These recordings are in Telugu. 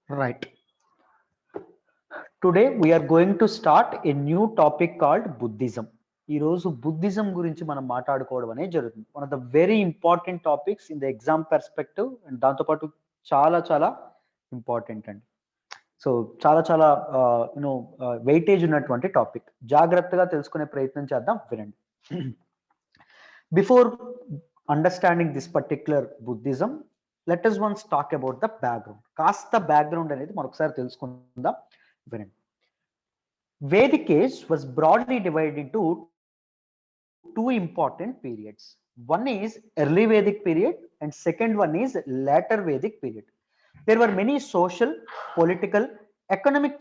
Right. Today we are going to start a new topic called Buddhism. ఈ రోజు బుద్ధిజం గురించి మనం మాట్లాడుకోవడం అనేది జరుగుతుంది. One of the very important topics in the exam perspective and దాంతోపాటు చాలా చాలా ఇంపార్టెంట్ అండి. సో చాలా చాలా యూనో వెయిటేజ్ ఉన్నటువంటి టాపిక్. జాగ్రత్తగా తెలుసుకునే ప్రయత్నం చేద్దాం, వినండి. Before understanding this particular Buddhism, let us once talk about the background. కాస్త బ్యాక్గ్రౌండ్ అనేది మరొకసారి తెలుసుకుందాం, వినండి. Vedic age was broadly divided into two important periods. One is early Vedic period and second one is later Vedic period. There were many social, political, economic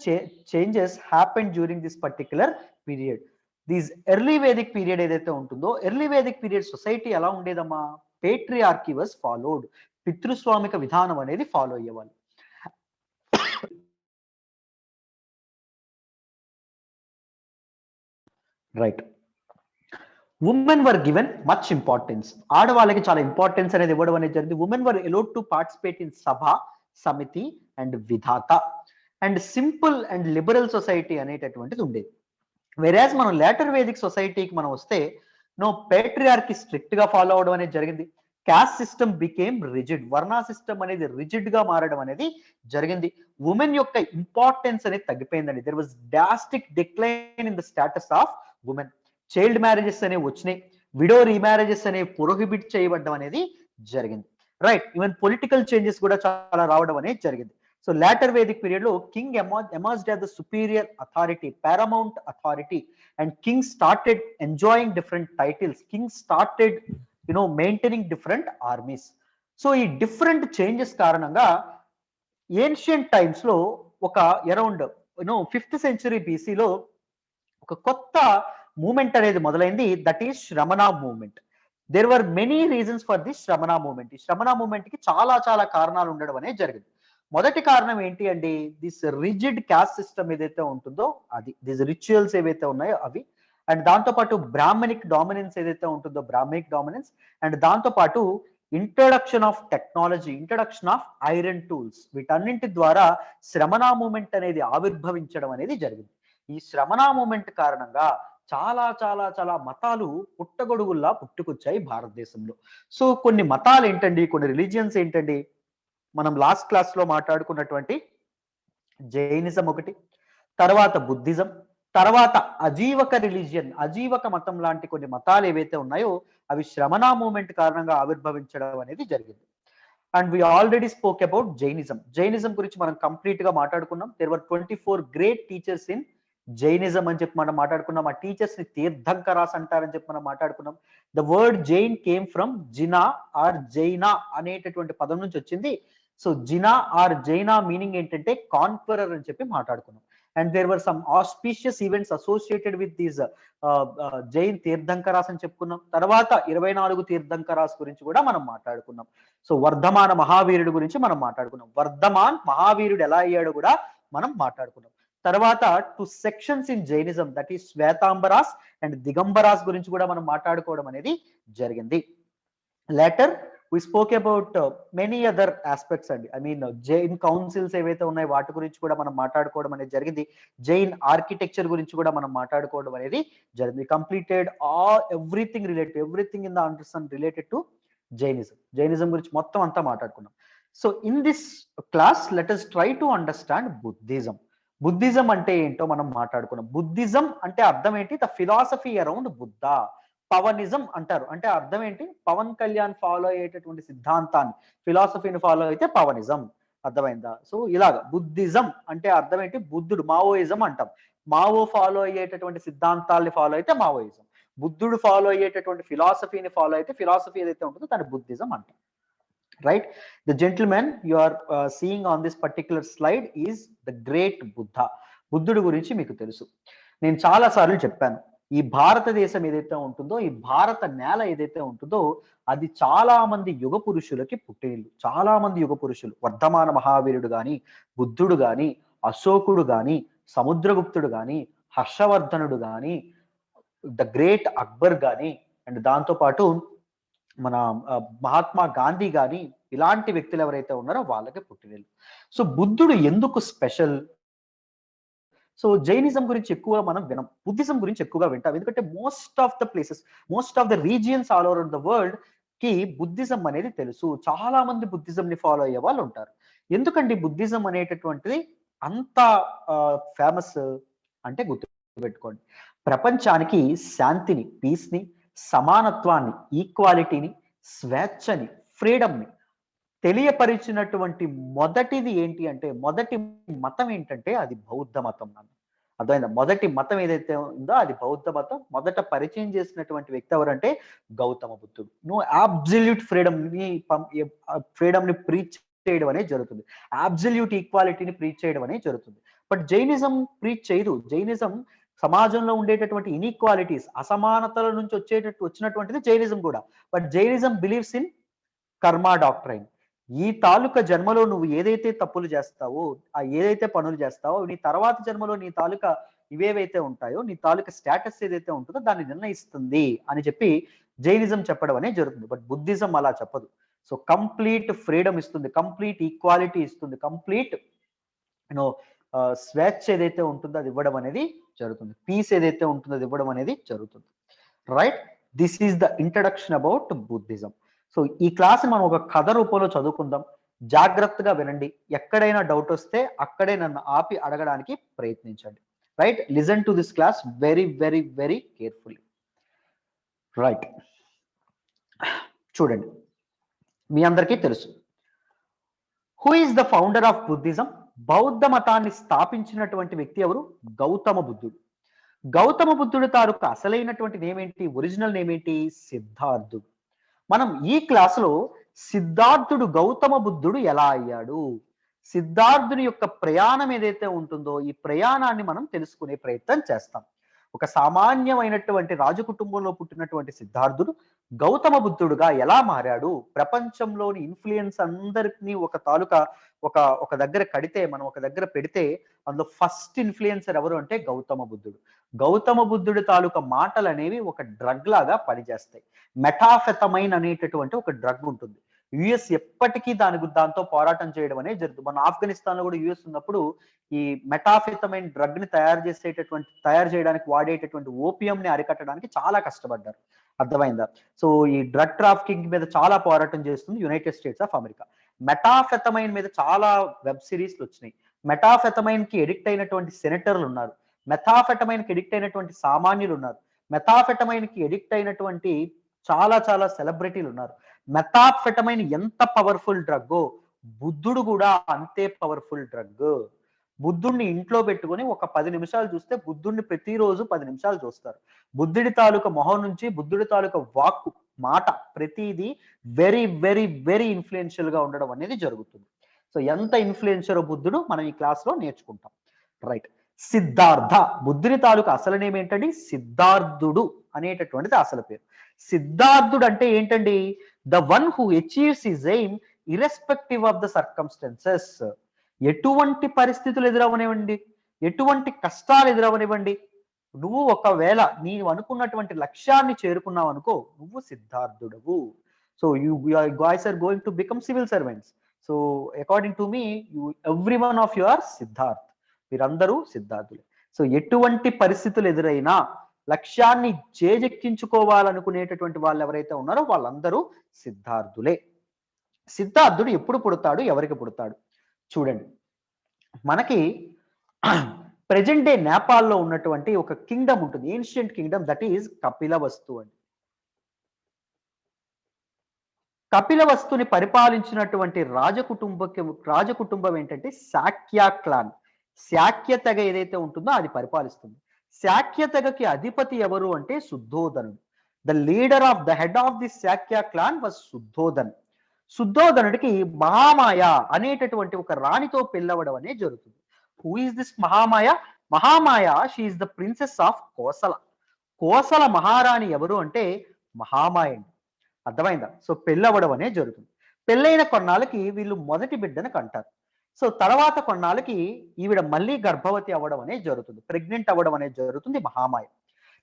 changes happened during this particular period. This early Vedic period ఏదైతే ఉంటుందో, ఎర్లీ వేదిక్ పీరియడ్ సొసైటీ ఎలా ఉండేదమ్మా? Patriarchy was followed. పితృస్వామిక విధానం అనేది ఫాలో అయ్యేవాళ్ళు. Right. Women were given much importance. ఆడవాళ్ళకి చాలా ఇంపార్టెన్స్ అనేది ఇవ్వడం అనేది జరిగింది. Women were allowed to participate in sabha, samiti and vidatha. And simple and liberal society అనేటటువంటిది ఉండేది. వెరాజ్ మనం లేటర్ వేదిక్ సొసైటీకి మనం వస్తే, నో పేట్రియార్కీ స్ట్రిక్ట్ గా ఫాలో అవడం అనేది జరిగింది. Caste system became rigid. Varna system అనేది రిజిడ్ గా మారడం అనేది జరిగింది. ఉమెన్ యొక్క ఇంపార్టెన్స్ అనేది తగ్గిపోయిందండి. There was drastic decline in the status of women. Child marriages అనేవి వచ్చినాయి. విడో రీమ్యారేజెస్ అనేవి ప్రొహిబిట్ చేయబడడం అనేది జరిగింది. రైట్. ఈవెన్ పొలిటికల్ చేంజెస్ కూడా చాలా రావడం అనేది జరిగింది. సో లేటర్ వేదిక్ పీరియడ్ లో king emerged as the superior authority, paramount authority, and king started enjoying different titles. King started maintaining different armies. So ఈ డిఫరెంట్ చేంజెస్ కారణంగా ఏన్షియంట్ టైమ్స్ లో ఒక అరౌండ్ 5th century బీసీలో ఒక కొత్త మూమెంట్ అనేది మొదలైంది. That is Shramana movement. There were many reasons for this Shramana movement. ఈ శ్రమణ మూవ్మెంట్ కి చాలా చాలా కారణాలు ఉండడం అనేది జరిగింది. మొదటి కారణం ఏంటి అండి? దిస్ రిజిడ్ క్యాస్ట్ సిస్టమ్ ఏదైతే ఉంటుందో అది, దిస్ రిచువల్స్ ఏవైతే ఉన్నాయో అవి, అండ్ దాంతోపాటు బ్రాహ్మణిక్ డామినెన్స్ ఏదైతే ఉంటుందో బ్రాహ్మణిక్ డామినెన్స్, అండ్ దాంతోపాటు introduction of technology, introduction of iron tools, వీటన్నింటి ద్వారా శ్రమణ మూవ్మెంట్ అనేది ఆవిర్భవించడం అనేది జరిగింది. ఈ శ్రమణ మూవ్మెంట్ కారణంగా చాలా చాలా చాలా మతాలు పుట్టగొడుగుల్లా పుట్టుకొచ్చాయి భారతదేశంలో. సో కొన్ని మతాలు ఏంటండి, కొన్ని రిలీజియన్స్ ఏంటండి? మనం లాస్ట్ క్లాస్ లో మాట్లాడుకున్నటువంటి జైనిజం ఒకటి, తర్వాత బుద్ధిజం, తర్వాత అజీవక రిలీజియన్, అజీవక మతం లాంటి కొన్ని మతాలు ఏవైతే ఉన్నాయో అవి శ్రమణ మూవ్మెంట్ కారణంగా ఆవిర్భవించడం అనేది జరిగింది. And we already spoke about Jainism. Jainism గురించి మనం కంప్లీట్ గా మాట్లాడుకున్నాం. There were 24 great teachers in Jainism అని చెప్పి మనం మాట్లాడుకున్నాం. ఆ టీచర్స్ ని తీర్థంకరాస్ అంటారని చెప్పి మనం మాట్లాడుకున్నాం. The word Jain came from jina or jaina అనేటటువంటి పదం నుంచి వచ్చింది. So jina or jaina meaning ఏంటంటే కాన్క్వరర్ అని చెప్పి మాట్లాడుకున్నాం. And there were some auspicious events associated with these Jain Tirthankaras అని చెప్పుకున్నాం. తర్వాత 24 తీర్థంకరాస్ గురించి కూడా మనం మాట్లాడుకున్నాం. సో వర్ధమాన మహావీరుడు గురించి మనం మాట్లాడుకున్నాం. వర్ధమాన్ మహావీరుడు ఎలా అయ్యాడు కూడా మనం మాట్లాడుకున్నాం. తర్వాత 2 sections in Jainism, that is Shvetambaras and Digambaras గురించి కూడా మనం మాట్లాడుకోవడం అనేది జరిగింది. Later we spoke about many other aspects అండి. ఐ మీన్ జైన్ కౌన్సిల్స్ ఏవైతే ఉన్నాయో వాటి గురించి కూడా మనం మాట్లాడుకోవడం అనేది జరిగింది. జైన్ ఆర్కిటెక్చర్ గురించి కూడా మనం మాట్లాడుకోవడం అనేది జరిగింది. Completed everything in the understand related to Jainism. Jainism గురించి మొత్తం అంతా మాట్లాడుకున్నాం. So in this class let us try to understand Buddhism. Buddhism అంటే ఏంటో మనం మాట్లాడుకున్నాం. బుద్ధిజం అంటే అర్థం ఏంటి? The philosophy around Buddha. Pawanism అంటారు. అంటే అర్థం ఏంటి? పవన్ కళ్యాణ్ ఫాలో అయ్యేటటువంటి సిద్ధాంతాన్ని, ఫిలాసఫీని ఫాలో అయితే పవనిజం. అర్థమైందా? సో ఇలాగా బుద్ధిజం అంటే అర్థం ఏంటి? బుద్ధుడు, మావోయిజం అంటాం. మావో ఫాలో అయ్యేటటువంటి సిద్ధాంతాల్ని ఫాలో అయితే మావోయిజం. బుద్ధుడు ఫాలో అయ్యేటటువంటి ఫిలాసఫీని ఫాలో అయితే ఫిలాసఫీ ఏదైతే ఉంటుందో దాన్ని బుద్ధిజం అంటాం. Right? The gentleman you are seeing on this particular slide is the great Buddha. బుద్ధుడు గురించి మీకు తెలుసు. నేను చాలా సార్లు చెప్పాను, ఈ భారతదేశం ఏదైతే ఉంటుందో, ఈ భారత నేల ఏదైతే ఉంటుందో అది చాలా మంది యుగ పురుషులకి పుట్టినిల్లు. చాలా మంది యుగ పురుషులు, వర్ధమాన మహావీరుడు గాని, బుద్ధుడు గాని, అశోకుడు గాని, సముద్రగుప్తుడు గాని, హర్షవర్ధనుడు గాని, ద గ్రేట్ అక్బర్ గాని, అండ్ దాంతో పాటు మన మహాత్మా గాంధీ గాని, ఇలాంటి వ్యక్తులు ఎవరైతే ఉన్నారో వాళ్ళకి పుట్టినరోజు. సో బుద్ధుడు ఎందుకు స్పెషల్? సో జైనిజం గురించి ఎక్కువగా మనం వినం, బుద్ధిజం గురించి ఎక్కువగా వింటాం. ఎందుకంటే most of the places, most of the regions all over the world కి బుద్ధిజం అనేది తెలుసు. చాలా మంది బుద్ధిజం ని ఫాలో అయ్యే వాళ్ళు ఉంటారు. ఎందుకండి బుద్ధిజం అనేటటువంటిది అంత ఫేమస్ అంటే గుర్తుపెట్టుకోండి, ప్రపంచానికి శాంతిని, పీస్ ని, సమానత్వాన్ని, ఈక్వాలిటీని, స్వేచ్ఛని, ఫ్రీడమ్ని తెలియపరిచినటువంటి మొదటిది ఏంటి అంటే, మొదటి మతం ఏంటంటే అది బౌద్ధ మతం. అర్థమైందా? మొదటి మతం ఏదైతే ఉందో అది బౌద్ధ మతం. మొదట పరిచయం చేసినటువంటి వ్యక్తి ఎవరంటే గౌతమ బుద్ధుడు. నువ్వు అబ్సల్యూట్ ఫ్రీడమ్ ని ప్రీచ్ చేయడం అనేది జరుగుతుంది. అబ్సల్యూట్ ఈక్వాలిటీని ప్రీచ్ చేయడం అనేది జరుగుతుంది. బట్ జైనిజం ప్రీచ్ చేయదు. జైనిజం సమాజంలో ఉండేటటువంటి ఇన్ఈక్వాలిటీస్, అసమానతల నుంచి వచ్చినటువంటిది జైనిజం కూడా. But Jainism believes in Kaaram doctrine. ఈ తాలూకా జన్మలో నువ్వు ఏదైతే తప్పులు చేస్తావో, ఏదైతే పనులు చేస్తావో, నీ తర్వాత జన్మలో నీ తాలూకా ఇవేవైతే ఉంటాయో, నీ తాలూకా స్టేటస్ ఏదైతే ఉంటుందో దాన్ని నిర్ణయిస్తుంది అని చెప్పి జైనిజం చెప్పడం అనేది జరుగుతుంది. బట్ బుద్ధిజం అలా చెప్పదు. సో కంప్లీట్ ఫ్రీడమ్ ఇస్తుంది, కంప్లీట్ ఈక్వాలిటీ ఇస్తుంది, కంప్లీట్ యూనో స్వేచ్ఛ ఏదైతే ఉంటుందో అది ఇవ్వడం అనేది జరుగుతుంది. పీస్ ఏదైతే ఉంటుందో అది ఇవ్వడం అనేది జరుగుతుంది. Right, this is the introduction about Buddhism. So ఈ క్లాస్ మనం ఒక కథ రూపంలో చదువుకుందాం. జాగ్రత్తగా వినండి. ఎక్కడైనా డౌట్ వస్తే అక్కడే నన్ను ఆపి అడగడానికి ప్రయత్నించండి. Right, listen to this class very very very carefully. Right, చూడండి, మీ అందరికీ తెలుసు who is the founder of Buddhism. బౌద్ధ మతాన్ని స్థాపించినటువంటి వ్యక్తి ఎవరు? గౌతమ బుద్ధుడు. గౌతమ బుద్ధుడు తాలూకు అసలైనటువంటి నేమ్ ఏంటి? ఒరిజినల్ నేమ్ ఏంటి? సిద్ధార్థుడు. మనం ఈ క్లాసులో సిద్ధార్థుడు గౌతమ బుద్ధుడు ఎలా అయ్యాడు, సిద్ధార్థుని యొక్క ప్రయాణం ఏదైతే ఉంటుందో ఈ ప్రయాణాన్ని మనం తెలుసుకునే ప్రయత్నం చేస్తాం. ఒక సామాన్యమైనటువంటి రాజు కుటుంబంలో పుట్టినటువంటి సిద్ధార్థుడు గౌతమ బుద్ధుడుగా ఎలా మారాడు, ప్రపంచంలోని ఇన్ఫ్లుయెన్స్ అందరినీ ఒక తాలూకా ఒక దగ్గర కడితే, మనం ఒక దగ్గర పెడితే అందులో ఫస్ట్ ఇన్ఫ్లుయెన్సర్ ఎవరు అంటే గౌతమ బుద్ధుడు. గౌతమ బుద్ధుడి తాలూకా మాటలు అనేవి ఒక డ్రగ్ లాగా పనిచేస్తాయి. మెటాఫెతమైన్ అనేటటువంటి ఒక డ్రగ్ ఉంటుంది. యుఎస్ ఎప్పటికీ దాంతో పోరాటం చేయడం అనేది జరుగుతుంది. మన ఆఫ్ఘనిస్తాన్ లో కూడా యుఎస్ ఉన్నప్పుడు ఈ మెటాఫెతమైన్ డ్రగ్ ని తయారు చేయడానికి వాడేటటువంటి ఓపియం ని అరికట్టడానికి చాలా కష్టపడ్డారు. అర్థమైందా? సో ఈ డ్రగ్ ట్రాఫికింగ్ మీద చాలా పోరాటం చేస్తుంది యునైటెడ్ స్టేట్స్ ఆఫ్ అమెరికా. మెటాఫెతమైన్ మీద చాలా వెబ్ సిరీస్లు వచ్చినాయి. మెటాఫెతమైన్ కి ఎడిక్ట్ అయినటువంటి సెనేటర్లు ఉన్నారు, మెథాఫెటమైన్ కి ఎడిక్ట్ అయినటువంటి సామాన్యులు ఉన్నారు, మెథాఫెటమైన్ కి ఎడిక్ట్ అయినటువంటి చాలా చాలా సెలబ్రిటీలు ఉన్నారు. మెథాఫెటమైన్ ఎంత పవర్ఫుల్ డ్రగ్గో బుద్ధుడు కూడా అంతే పవర్ఫుల్ డ్రగ్. బుద్ధుడిని ఇంట్లో పెట్టుకొని ఒక 10 నిమిషాలు చూస్తే బుద్ధుడిని ప్రతిరోజు 10 నిమిషాలు చూస్తారు. బుద్ధుడి తాలూకా మొహం నుంచి బుద్ధుడి తాలూకా వాక్కు, మాట ప్రతిదీ వెరీ వెరీ వెరీ ఇన్ఫ్లుయెన్షియల్ గా ఉండడం అనేది జరుగుతుంది. సో ఎంత ఇన్ఫ్లుయెన్షియల్ బుద్ధుడు మనం ఈ క్లాస్ లో నేర్చుకుంటాం. రైట్, సిద్ధార్థ బుద్ధుని తాలూకా అసలు నేమ్ ఏంటండి? సిద్ధార్థుడు అనేటటువంటిది అసలు పేరు. సిద్ధార్థుడు అంటే ఏంటండి? The one who achieves his aim irrespective of the circumstances. ఎటువంటి పరిస్థితులు ఎదురవనివ్వండి, ఎటువంటి కష్టాలు ఎదురవనివ్వండి, నువ్వు ఒకవేళ నీవు అనుకున్నటువంటి లక్ష్యాన్ని చేరుకున్నావు అనుకో, నువ్వు సిద్ధార్థుడవు. So you guys are going to become civil servants. So according to me every one of you are Siddharth. మీరందరూ సిద్ధార్థులే. సో ఎటువంటి పరిస్థితులు ఎదురైనా లక్ష్యాన్ని చేజెక్కించుకోవాలనుకునేటటువంటి వాళ్ళు ఎవరైతే ఉన్నారో వాళ్ళందరూ సిద్ధార్థులే. సిద్ధార్థుడు ఎప్పుడు పుడతాడు, ఎవరికి పుడతాడు? చూడండి, మనకి ప్రెజెంట్ డే నేపాల్లో ఉన్నటువంటి ఒక కింగ్డమ్ ఉంటుంది, ancient Kingdom, that is Kapilavastu అండి. కపిలవస్తుని పరిపాలించినటువంటి రాజకుటుంబం ఏంటంటే శాక్య క్లాన్. శాక్య తెగ ఏదైతే ఉంటుందో అది పరిపాలిస్తుంది. శాక్య తెగకి అధిపతి ఎవరు అంటే శుద్ధోదనుడు. The leader of the head of the Shakya clan was Shuddhodan. శుద్ధోదనుడికి మహామాయ అనేటటువంటి ఒక రాణితో పెళ్ళవడం అనేది జరుగుతుంది. Who is this Mahamaya? Mahamaya, she is the princess of Kosala. Kosala మహారాణి ఎవరు అంటే మహామాయ. అర్థమైందా? సో పెళ్ళవడం అనేది జరుగుతుంది. పెళ్ళైన కొన్నాళ్ళకి వీళ్ళు మొదటి బిడ్డను కంటారు. సో తర్వాత కొన్నాళ్ళకి ఈవిడ మళ్ళీ గర్భవతి అవ్వడం అనేది జరుగుతుంది, ప్రెగ్నెంట్ అవ్వడం అనేది జరుగుతుంది మహామాయ.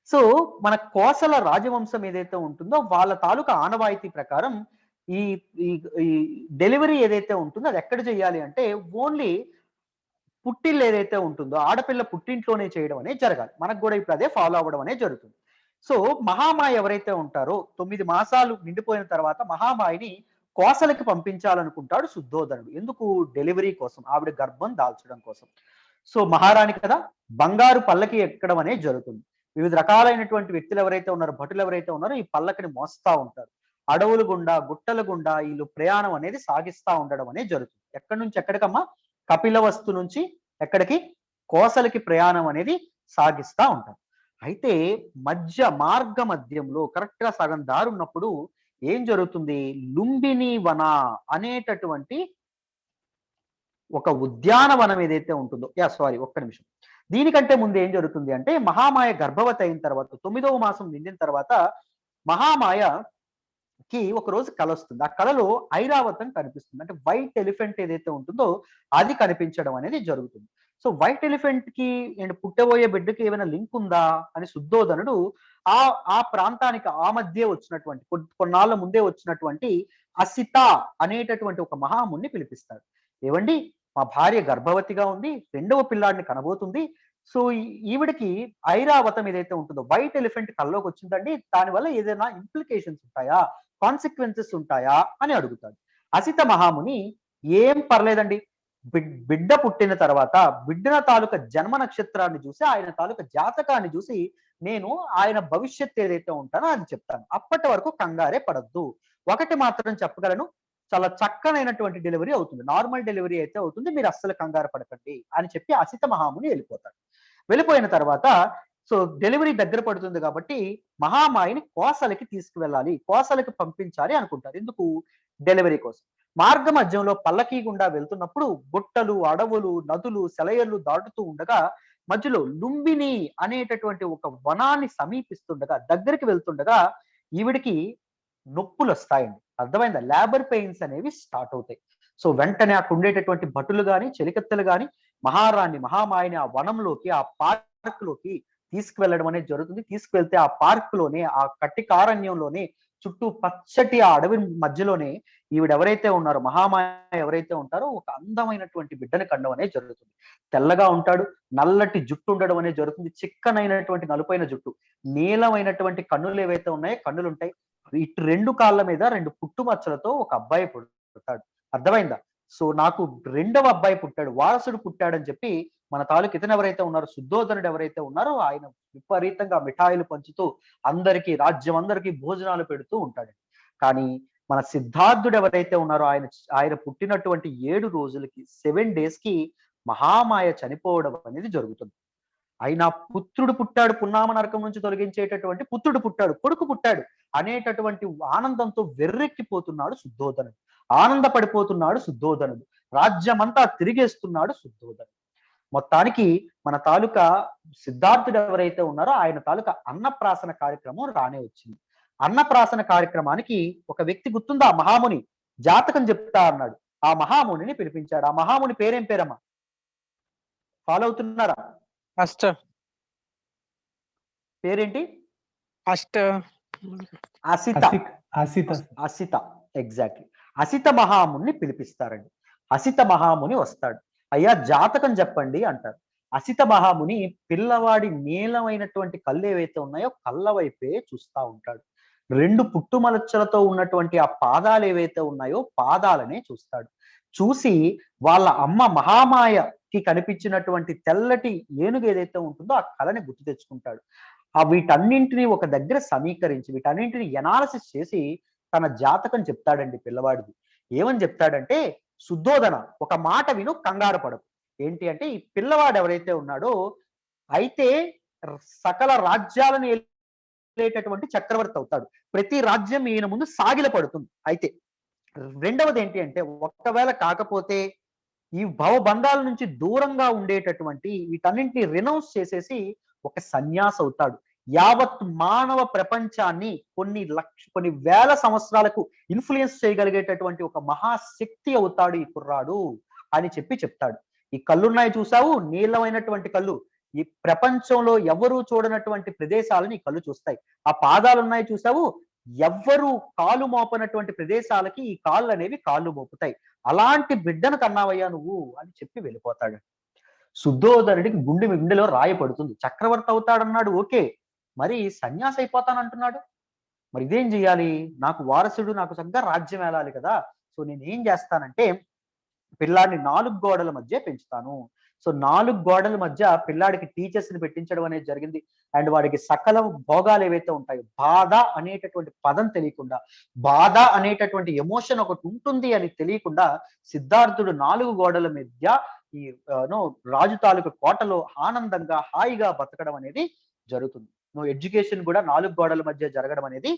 సో మన కోసల రాజవంశం ఏదైతే ఉంటుందో వాళ్ళ తాలూకా ఆనవాయితీ ప్రకారం ఈ ఈ ఈ డెలివరీ ఏదైతే ఉంటుందో అది ఎక్కడ చేయాలి అంటే ఓన్లీ పుట్టిల్లు ఏదైతే ఉంటుందో ఆడపిల్ల పుట్టింట్లోనే చేయడం అనేది జరగాలి. మనకు కూడా ఇప్పుడు అదే ఫాలో అవ్వడం అనేది జరుగుతుంది. సో మహామాయ ఎవరైతే ఉంటారో 9 మాసాలు నిండిపోయిన తర్వాత మహామాయని కోసలకి పంపించాలనుకుంటాడు శుద్ధోదనుడు. ఎందుకు? డెలివరీ కోసం, ఆవిడ గర్భం దాల్చడం కోసం. సో మహారాణి కదా, బంగారు పల్లకి ఎక్కడం అనేది జరుగుతుంది. వివిధ రకాలైనటువంటి వ్యక్తులు ఎవరైతే ఉన్నారో, భటులు ఎవరైతే ఉన్నారో ఈ పల్లకిని మోస్తా ఉంటారు. అడవుల గుండా, గుట్టల గుండా వీళ్ళు ప్రయాణం అనేది సాగిస్తా ఉండడం అనేది జరుగుతుంది. ఎక్కడి నుంచి ఎక్కడికమ్మా? కపిలవస్తు నుంచి ఎక్కడికి? కోసలకి ప్రయాణం అనేది సాగిస్తా ఉంటారు. అయితే మార్గ మధ్యంలో కరెక్ట్ గా సగం దారి ఉన్నప్పుడు ఏం జరుగుతుంది? లుంబిని వన అనేటటువంటి ఒక ఉద్యానవనం ఏదైతే ఉంటుందో, సారీ ఒక్క నిమిషం, దీనికంటే ముందు ఏం జరుగుతుంది అంటే మహామాయ గర్భవతి అయిన తర్వాత 9వ మాసం నిండిన తర్వాత మహామాయకి ఒక రోజు కల వస్తుంది. ఆ కలలో ఐరావతం కనిపిస్తుంది. అంటే వైట్ ఎలిఫెంట్ ఏదైతే ఉంటుందో అది కనిపించడం అనేది జరుగుతుంది. సో వైట్ ఎలిఫెంట్ కి అండ్ పుట్టబోయే బిడ్డకి ఏమైనా లింక్ ఉందా అని శుద్ధోదనుడు ఆ ఆ ప్రాంతానికి ఆ మధ్య వచ్చినటువంటి కొన్నాళ్ళ ముందే వచ్చినటువంటి అసిత అనేటటువంటి ఒక మహాముని పిలిపిస్తాడు. ఏవండి, మా భార్య గర్భవతిగా ఉంది, రెండవ పిల్లాడిని కనబోతుంది. సో ఈవిడికి ఐరావతం ఏదైతే ఉంటుందో వైట్ ఎలిఫెంట్ కల్లోకి వచ్చిందండి, దానివల్ల ఏదైనా ఇంప్లికేషన్స్ ఉంటాయా, కాన్సిక్వెన్సెస్ ఉంటాయా అని అడుగుతాడు. అసిత మహాముని ఏం పర్లేదండి, బిడ్డ పుట్టిన తర్వాత బిడ్డన తాలూకా జన్మ నక్షత్రాన్ని చూసి, ఆయన తాలూకా జాతకాన్ని చూసి నేను ఆయన భవిష్యత్ ఏదైతే ఉంటానో అది చెప్తాను. అప్పటి వరకు కంగారే పడద్దు. ఒకటి మాత్రం చెప్పగలను, చాలా చక్కనైనటువంటి డెలివరీ అవుతుంది, నార్మల్ డెలివరీ అయితే అవుతుంది, మీరు అస్సలు కంగారు పడకండి అని చెప్పి అసిత మహాముని వెళ్ళిపోతాడు. వెళ్ళిపోయిన తర్వాత సో డెలివరీ దగ్గర పడుతుంది కాబట్టి మహామాయిని కోసలకి తీసుకువెళ్ళాలి, కోసలకి పంపించాలి అనుకుంటారు. ఎందుకు? డెలివరీ కోసం. మార్గ మధ్యంలో పల్లకీ గుండా వెళ్తున్నప్పుడు గుట్టలు, అడవులు, నదులు, సెలయేళ్లు దాటుతూ ఉండగా మధ్యలో లుంబిని అనేటటువంటి ఒక వనాన్ని సమీపిస్తుండగా, దగ్గరికి వెళ్తుండగా ఈవిడికి నొప్పులు వస్తాయండి. అర్థమైందా? లేబర్ పెయిన్స్ అనేవి స్టార్ట్ అవుతాయి. సో వెంటనే అక్కడ ఉండేటటువంటి భటులు గాని, చెలికత్తెలు గాని మహారాణి మహామాయని ఆ వనంలోకి, ఆ పార్క్ లోకి తీసుకువెళ్ళడం అనేది జరుగుతుంది. తీసుకువెళ్తే ఆ పార్క్ లోనే, ఆ కట్టికారణ్యంలోనే, చుట్టూ పచ్చటి ఆ అడవి మధ్యలోనే ఈవిడ ఎవరైతే ఉన్నారో, మహామాయ ఎవరైతే ఉంటారో ఒక అందమైనటువంటి బిడ్డని కండం అనేది జరుగుతుంది. తెల్లగా ఉంటాడు, నల్లటి జుట్టు ఉండడం అనేది జరుగుతుంది, చిక్కనైనటువంటి నలుపైన జుట్టు, నీలమైనటువంటి కన్నులు ఏవైతే ఉన్నాయో కన్నులు ఉంటాయి. ఇటు 2 కాళ్ళ మీద 2 పుట్టుమచ్చలతో ఒక అబ్బాయి పుడతాడు. అర్థమైందా? సో నాకు రెండవ అబ్బాయి పుట్టాడు, వారసుడు పుట్టాడని చెప్పి మన తాలూకు ఇతను ఎవరైతే ఉన్నారో, శుద్ధోదనుడు ఎవరైతే ఉన్నారో ఆయన విపరీతంగా మిఠాయిలు పంచుతూ అందరికీ, రాజ్యం అందరికీ భోజనాలు పెడుతూ ఉంటాడు. కానీ మన సిద్ధార్థుడు ఎవరైతే ఉన్నారో ఆయన ఆయన పుట్టినటువంటి 7 రోజులకి, 7 డేస్ కి మహామాయ చనిపోవడం అనేది జరుగుతుంది. అయినా పుత్రుడు పుట్టాడు, పున్నామ నరకం నుంచి తొలగించేటటువంటి పుత్రుడు పుట్టాడు, కొడుకు పుట్టాడు అనేటటువంటి ఆనందంతో వెర్రెక్కిపోతున్నాడు శుద్ధోదనుడు, ఆనందపడిపోతున్నాడు శుద్ధోదనుడు, రాజ్యమంతా తిరిగేస్తున్నాడు శుద్ధోదనుడు. మొత్తానికి మన తాలూకా సిద్ధార్థుడు ఎవరైతే ఉన్నారో ఆయన తాలూకా అన్నప్రాసన కార్యక్రమం రానే వచ్చింది. అన్నప్రాసన కార్యక్రమానికి ఒక వ్యక్తి గుర్తుందా? మహాముని జాతకం చెప్తా అన్నాడు. ఆ మహామునిని పిలిపించాడు. ఆ మహాముని పేరేం పేరమ్మా? ఫాలో అవుతున్నారా? అష్ట. పేరేంటి? అష్ట. అసిత. అసిత, ఎగ్జాక్ట్లీ. అసిత మహాముని పిలిపిస్తారండి. అసిత మహాముని వస్తాడు. అయ్యా జాతకం చెప్పండి అంటారు. అసిత మహాముని పిల్లవాడి నీలమైనటువంటి కళ్ళు ఏవైతే ఉన్నాయో కళ్ళ వైపే చూస్తా ఉంటాడు. 2 పుట్టుమలచ్చలతో ఉన్నటువంటి ఆ పాదాలు ఏవైతే ఉన్నాయో పాదాలనే చూస్తాడు. చూసి వాళ్ళ అమ్మ మహామాయకి కనిపించినటువంటి తెల్లటి ఏనుగు ఏదైతే ఉంటుందో ఆ కళని గుర్తు తెచ్చుకుంటాడు. ఆ వీటన్నింటినీ ఒక దగ్గర సమీకరించి, వీటన్నింటిని ఎనాలిసిస్ చేసి తన జాతకం చెప్తాడండి పిల్లవాడిది. ఏమని చెప్తాడంటే, శుద్ధోదన ఒక మాట విను, కంగారు పడకు. ఏంటి అంటే, ఈ పిల్లవాడు ఎవరైతే ఉన్నాడో అయితే సకల రాజ్యాలను ఏలేటటువంటి చక్రవర్తి అవుతాడు. ప్రతి రాజ్యం ఈయన ముందు సాగిల పడుతుంది. అయితే రెండవది ఏంటి అంటే, ఒకవేళ కాకపోతే ఈ భవబంధాల నుంచి దూరంగా ఉండేటటువంటి వీటన్నింటినీ రినౌన్స్ చేసేసి ఒక సన్యాసి అవుతాడు. యావత్ మానవ ప్రపంచాన్ని కొన్ని వేల సంవత్సరాలకు ఇన్ఫ్లుయెన్స్ చేయగలిగేటటువంటి ఒక మహాశక్తి అవుతాడు ఈ కుర్రాడు అని చెప్తాడు. ఈ కళ్ళున్నాయి చూసావు, నీలమైనటువంటి కళ్ళు, ఈ ప్రపంచంలో ఎవరూ చూడనటువంటి ప్రదేశాలను ఈ కళ్ళు చూస్తాయి. ఆ పాదాలు ఉన్నాయి చూసావు, ఎవ్వరు కాలు మోపనటువంటి ప్రదేశాలకి ఈ కాళ్ళు అనేవి కాళ్ళు మోపుతాయి. అలాంటి బిడ్డను కన్నావయ్యా నువ్వు అని చెప్పి వెళ్ళిపోతాడు. శుద్ధోదనుడికి గుండెలో రాయి పడుతుంది. చక్రవర్తి అవుతాడన్నాడు ఓకే, మరి సన్యాసి అయిపోతానంటున్నాడు. మరి ఇదేం చేయాలి? నాకు వారసుడు, నాకు చక్కగా రాజ్యం ఏలాలి కదా. సో నేను ఏం చేస్తానంటే పిల్లాడిని 4 గోడల మధ్య పెంచుతాను. సో 4 గోడల మధ్య పిల్లాడికి టీచర్స్ ని పెట్టించడం అనేది జరిగింది. అండ్ వాడికి సకల భోగాలు ఏవైతే ఉంటాయో, బాధ అనేటటువంటి పదం తెలియకుండా, బాధ అనేటటువంటి ఎమోషన్ ఒకటి ఉంటుంది అని తెలియకుండా సిద్ధార్థుడు 4 గోడల మధ్య ఈ రాజు తాలూకు కోటలో ఆనందంగా హాయిగా బతకడం అనేది జరుగుతుంది. ఎడ్యుకేషన్ కూడా 4 గోడల మధ్య జరగడం అనేది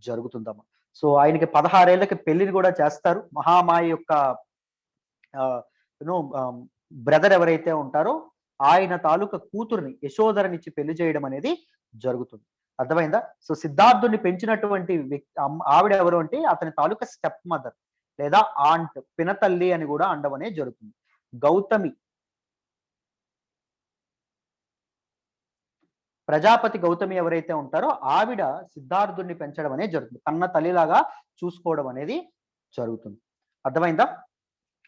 జరుగుతుందమ్మా. సో ఆయనకి 16 ఏళ్ళకి పెళ్లిని కూడా చేస్తారు. మహామాయ యొక్క బ్రదర్ ఎవరైతే ఉంటారో ఆయన తాలూకా కూతుర్ని యశోధరనిచ్చి పెళ్లి చేయడం అనేది జరుగుతుంది. అర్థమైందా? సో సిద్ధార్థుడిని పెంచినటువంటి ఆవిడ ఎవరు అంటే అతని తాలూకా స్టెప్ మదర్ లేదా ఆంట్, పినతల్లి అని కూడా అండం అనేది జరుగుతుంది. గౌతమి, ప్రజాపతి గౌతమి ఎవరైతే ఉంటారో ఆవిడ సిద్ధార్థుడిని పెంచడం అనేది జరుగుతుంది. కన్న తల్లిలాగా చూసుకోవడం అనేది జరుగుతుంది. అర్థమైందా?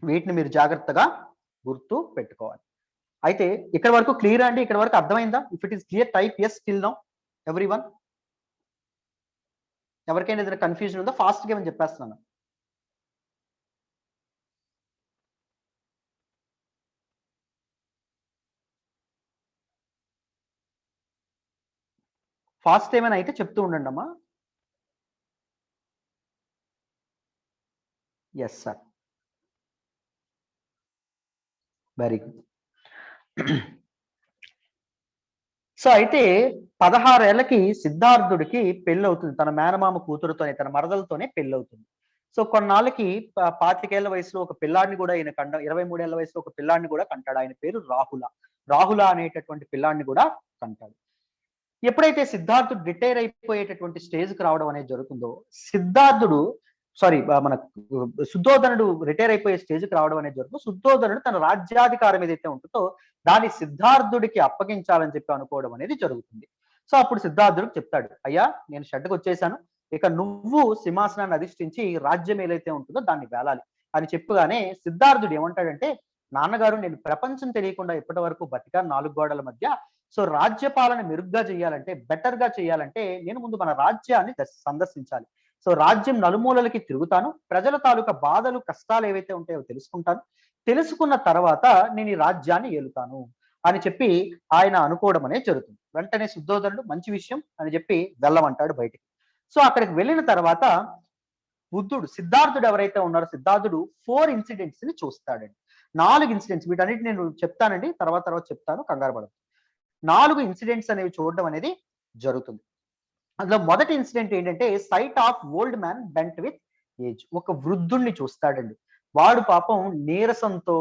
వీటిని మీరు జాగ్రత్తగా గుర్తు పెట్టుకోవాలి. అయితే ఇక్కడ వరకు క్లియర్ అండి? ఇక్కడ వరకు అర్థమైందా? If it is clear type yes till now everyone. ఎవరికైనా ఏదైనా కన్ఫ్యూజన్ ఉందా? ఫాస్ట్ గా ఏమని చెప్పేస్తున్నాను. ఫాస్ట్ ఏమైనా అయితే చెప్తూ ఉండండి అమ్మా. Yes sir, very good. So అయితే 16 ఏళ్ళకి సిద్ధార్థుడికి పెళ్లి అవుతుంది. తన మేనమామ కూతురుతోనే, తన మరదలతోనే పెళ్లి అవుతుంది. సో కొన్నాళ్ళకి 25 ఏళ్ల వయసులో ఒక పిల్లాడిని కూడా ఈయన 23 ఏళ్ల వయసులో ఒక పిల్లాడిని కూడా కంటాడు. ఆయన పేరు రాహుల. రాహుల అనేటటువంటి పిల్లాడిని కూడా కంటాడు. ఎప్పుడైతే సిద్ధార్థుడు రిటైర్ అయిపోయేటటువంటి స్టేజ్కి రావడం అనేది జరుగుతుందో, మన శుద్ధోదనుడు రిటైర్ అయిపోయే స్టేజ్కి రావడం అనేది జరుగుతుంది. శుద్ధోదనుడు తన రాజ్యాధికారం ఏదైతే ఉంటుందో దాన్ని సిద్ధార్థుడికి అప్పగించాలని చెప్పి అనుకోవడం అనేది జరుగుతుంది. సో అప్పుడు సిద్ధార్థుడికి చెప్తాడు, అయ్యా నేను షడ్డుకు వచ్చేసాను, ఇక నువ్వు సింహాసనాన్ని అధిష్ఠించి రాజ్యం ఏదైతే ఉంటుందో దాన్ని వేలాలి అని చెప్పగానే సిద్ధార్థుడు ఏమంటాడంటే, నాన్నగారు నేను ప్రపంచం తెలియకుండా ఇప్పటి వరకు బతికాను 4 గోడల మధ్య. సో రాజ్యపాలన మెరుగ్గా చేయాలంటే, బెటర్ గా చేయాలంటే నేను ముందు మన రాజ్యాన్ని సందర్శించాలి. సో రాజ్యం నలుమూలలకి తిరుగుతాను, ప్రజల తాలూకా బాధలు కష్టాలు ఏవైతే ఉంటాయో తెలుసుకుంటాను, తెలుసుకున్న తర్వాత నేను ఈ రాజ్యాన్ని ఏలుతాను అని చెప్పి ఆయన అనుకోవడం అనేది జరుగుతుంది. వెంటనే శుద్ధోదనుడు మంచి విషయం అని చెప్పి వెళ్ళమంటాడు బయటికి. సో అక్కడికి వెళ్ళిన తర్వాత సిద్ధార్థుడు ఎవరైతే ఉన్నారో సిద్ధార్థుడు 4 ఇన్సిడెంట్స్ ని చూస్తాడండి. 4 ఇన్సిడెంట్స్, వీటన్నిటి నేను చెప్తానండి, తర్వాత చెప్తాను, కంగారు పడదు. 4 ఇన్సిడెంట్స్ అనేవి చూడడం అనేది జరుగుతుంది. అందులో మొదటి ఇన్సిడెంట్ ఏంటంటే sight of old man bent with age. ఒక వృద్ధుణ్ణి చూస్తాడండి. వాడు పాపం నీరసంతో,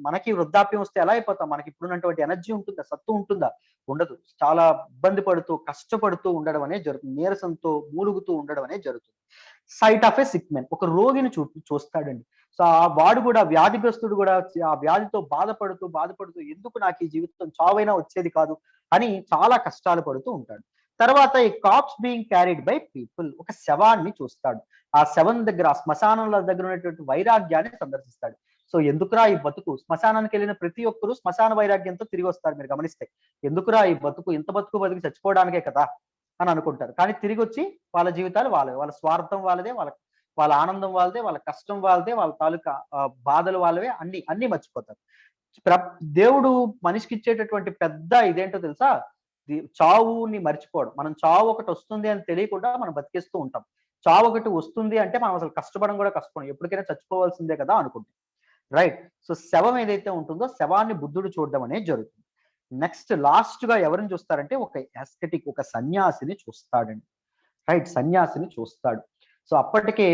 మనకి వృద్ధాప్యం వస్తే ఎలా అయిపోతాం? మనకి ఇప్పుడున్నటువంటి ఎనర్జీ ఉంటుందా? సత్తు ఉంటుందా? ఉండదు. చాలా ఇబ్బంది పడుతూ కష్టపడుతూ ఉండడం అనేది జరుగుతుంది. నీరసంతో మూలుగుతూ ఉండడం అనేది జరుగుతుంది. Sight of a sick man, ఒక రోగిని చూస్తాడండి. సో ఆ వాడు కూడా, వ్యాధిగ్రస్తుడు కూడా ఆ వ్యాధితో బాధపడుతూ ఎందుకు నాకు ఈ జీవితం చావైనా వచ్చేది కాదు అని చాలా కష్టాలు పడుతూ ఉంటాడు. తర్వాత ఈ corpse being carried by people, ఒక శవాన్ని చూస్తాడు. ఆ శవం దగ్గర, ఆ శ్మశానంలో దగ్గర ఉన్నటువంటి వైరాగ్యాన్ని సందర్శిస్తాడు. సో ఎందుకురా ఈ బతుకు? శ్మశానానికి వెళ్ళిన ప్రతి ఒక్కరు శ్మశాన వైరాగ్యంతో తిరిగి వస్తారు. మీరు గమనిస్తే, ఎందుకురా ఈ బతుకు, ఇంత బతుకు బతికి చచ్చిపోవడానికే కదా అని అనుకుంటారు. కానీ తిరిగి వచ్చి వాళ్ళ జీవితాలు వాళ్ళవే, వాళ్ళ స్వార్థం వాళ్ళదే, వాళ్ళ ఆనందం వాళ్ళదే, వాళ్ళ కష్టం వాళ్ళదే, వాళ్ళ తాలూకా బాధలు వాళ్ళవే, అన్ని మర్చిపోతారు. దేవుడు మనిషికి ఇచ్చేటటువంటి పెద్ద ఇదేంటో తెలుసా? చావుని మర్చిపోవడం. మనం చావు ఒకటి వస్తుంది అని తెలియకుండా మనం బతికేస్తూ ఉంటాం. చావు ఒకటి వస్తుంది అంటే మనం అసలు కష్టపడం కూడా కష్టపడం, ఎప్పటికైనా చచ్చిపోవాల్సిందే కదా అనుకుంటాం. రైట్. సో శవం ఏదైతే ఉంటుందో శవాన్ని బుద్ధుడు చూడడం అనేది జరుగుతుంది. నెక్స్ట్ లాస్ట్ గా ఎవరిని చూస్తారంటే ఒక ఎస్థెటిక్, ఒక సన్యాసిని చూస్తాడండి. రైట్, సన్యాసిని చూస్తాడు. సో అప్పటికే